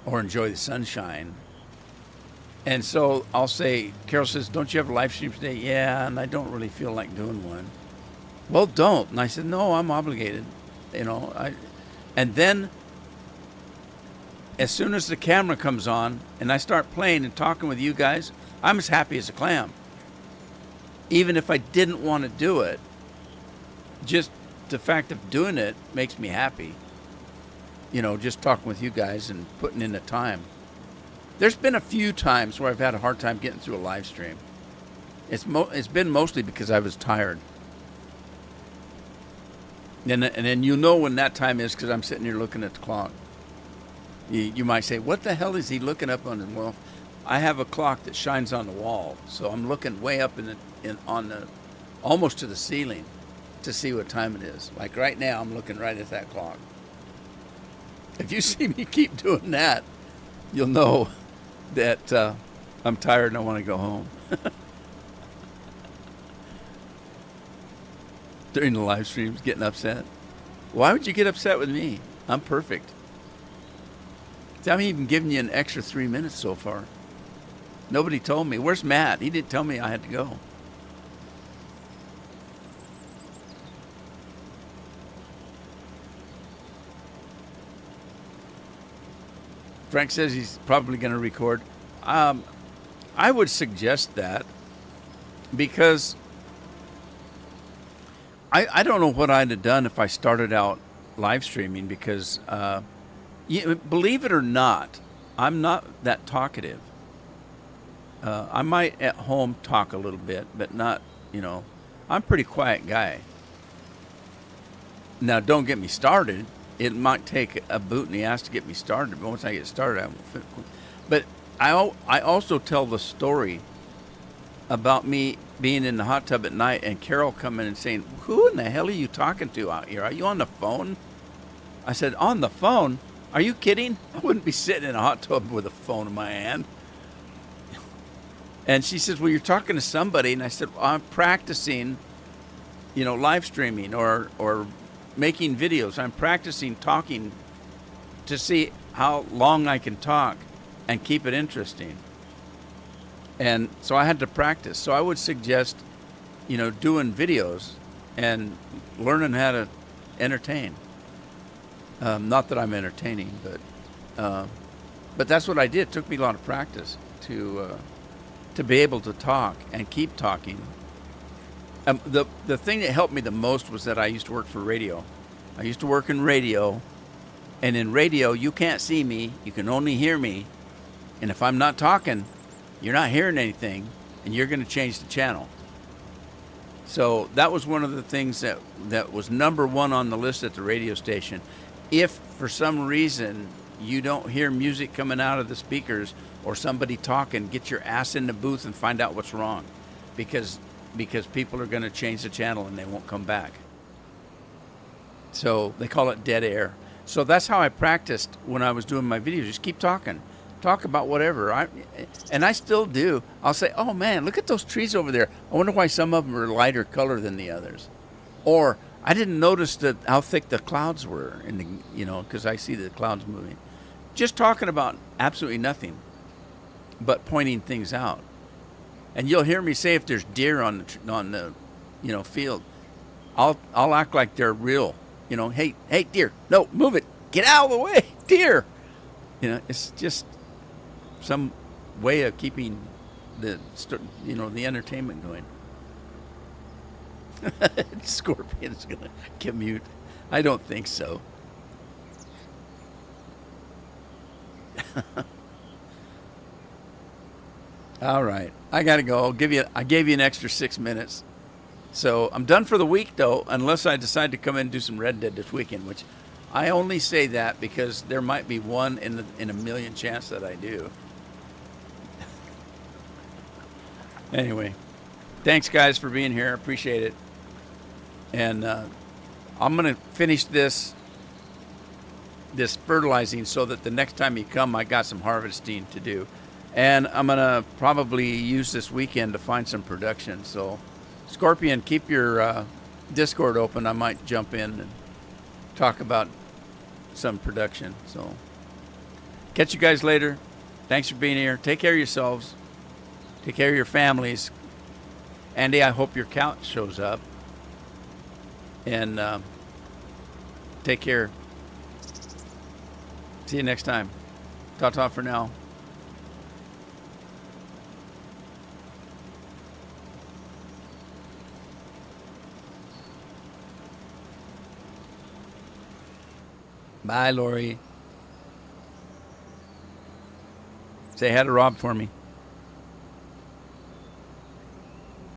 or enjoy the sunshine. And so I'll say, Carol says, don't you have a live stream today? Yeah, and I don't really feel like doing one. Well, don't. And I said, no, I'm obligated. You know, and then as soon as the camera comes on and I start playing and talking with you guys, I'm as happy as a clam. Even if I didn't want to do it, just the fact of doing it makes me happy. You know, just talking with you guys and putting in the time. There's been a few times where I've had a hard time getting through a live stream. It's been mostly because I was tired. And then you know when that time is, because I'm sitting here looking at the clock. You might say, what the hell is he looking up on? Well, I have a clock that shines on the wall, so I'm looking way up on the almost to the ceiling to see what time it is. Like right now, I'm looking right at that clock. If you see me keep doing that, you'll know that I'm tired and I want to go home. during the live streams, getting upset. Why would you get upset with me? I'm perfect. I'm even giving you an extra 3 minutes so far. Nobody told me. Where's Matt? He didn't tell me I had to go. Frank says he's probably going to record. I would suggest that because I don't know what I'd have done if I started out live streaming because, believe it or not, I'm not that talkative. I might at home talk a little bit, but not, I'm a pretty quiet guy. Now, don't get me started. It might take a boot in the ass to get me started, but once I get started, I won't fit. But I also tell the story about me being in the hot tub at night and Carol coming and saying, "Who in the hell are you talking to out here? Are you on the phone?" I said, "On the phone? Are you kidding? I wouldn't be sitting in a hot tub with a phone in my hand." And she says, "Well, you're talking to somebody." And I said, well, "I'm practicing, live streaming or making videos. I'm practicing talking to see how long I can talk and keep it interesting." And so I had to practice. So I would suggest, doing videos and learning how to entertain. Not that I'm entertaining, but that's what I did. It took me a lot of practice to be able to talk and keep talking. The thing that helped me the most was that I used to work for radio. I used to work in radio, and in radio, you can't see me. You can only hear me. And if I'm not talking, you're not hearing anything, and you're going to change the channel. So that was one of the things that was number one on the list at the radio station. If for some reason you don't hear music coming out of the speakers or somebody talking, get your ass in the booth and find out what's wrong, because people are going to change the channel and they won't come back. So they call it dead air. So that's how I practiced when I was doing my videos. Just keep talking. Talk about whatever. And I still do. I'll say, "Oh man, look at those trees over there. I wonder why some of them are lighter color than the others." Or I didn't notice how thick the clouds were because I see the clouds moving. Just talking about absolutely nothing, but pointing things out. And you'll hear me say if there's deer on the field, I'll act like they're real. Hey deer, no, move it, get out of the way, deer. It's just some way of keeping the entertainment going. Scorpion's gonna commute. I don't think so. All right, I gotta go. I gave you an extra 6 minutes, so I'm done for the week though, unless I decide to come in and do some Red Dead this weekend, which I only say that because there might be one in a million chance that I do. Anyway, thanks guys for being here. Appreciate it. And I'm gonna finish this fertilizing so that the next time you come, I got some harvesting to do. And I'm gonna probably use this weekend to find some production. So, Scorpion, keep your Discord open. I might jump in and talk about some production. So, catch you guys later. Thanks for being here. Take care of yourselves. Take care of your families. Andy, I hope your couch shows up. And take care. See you next time. Ta-ta for now. Bye, Lori. Say hi to Rob for me.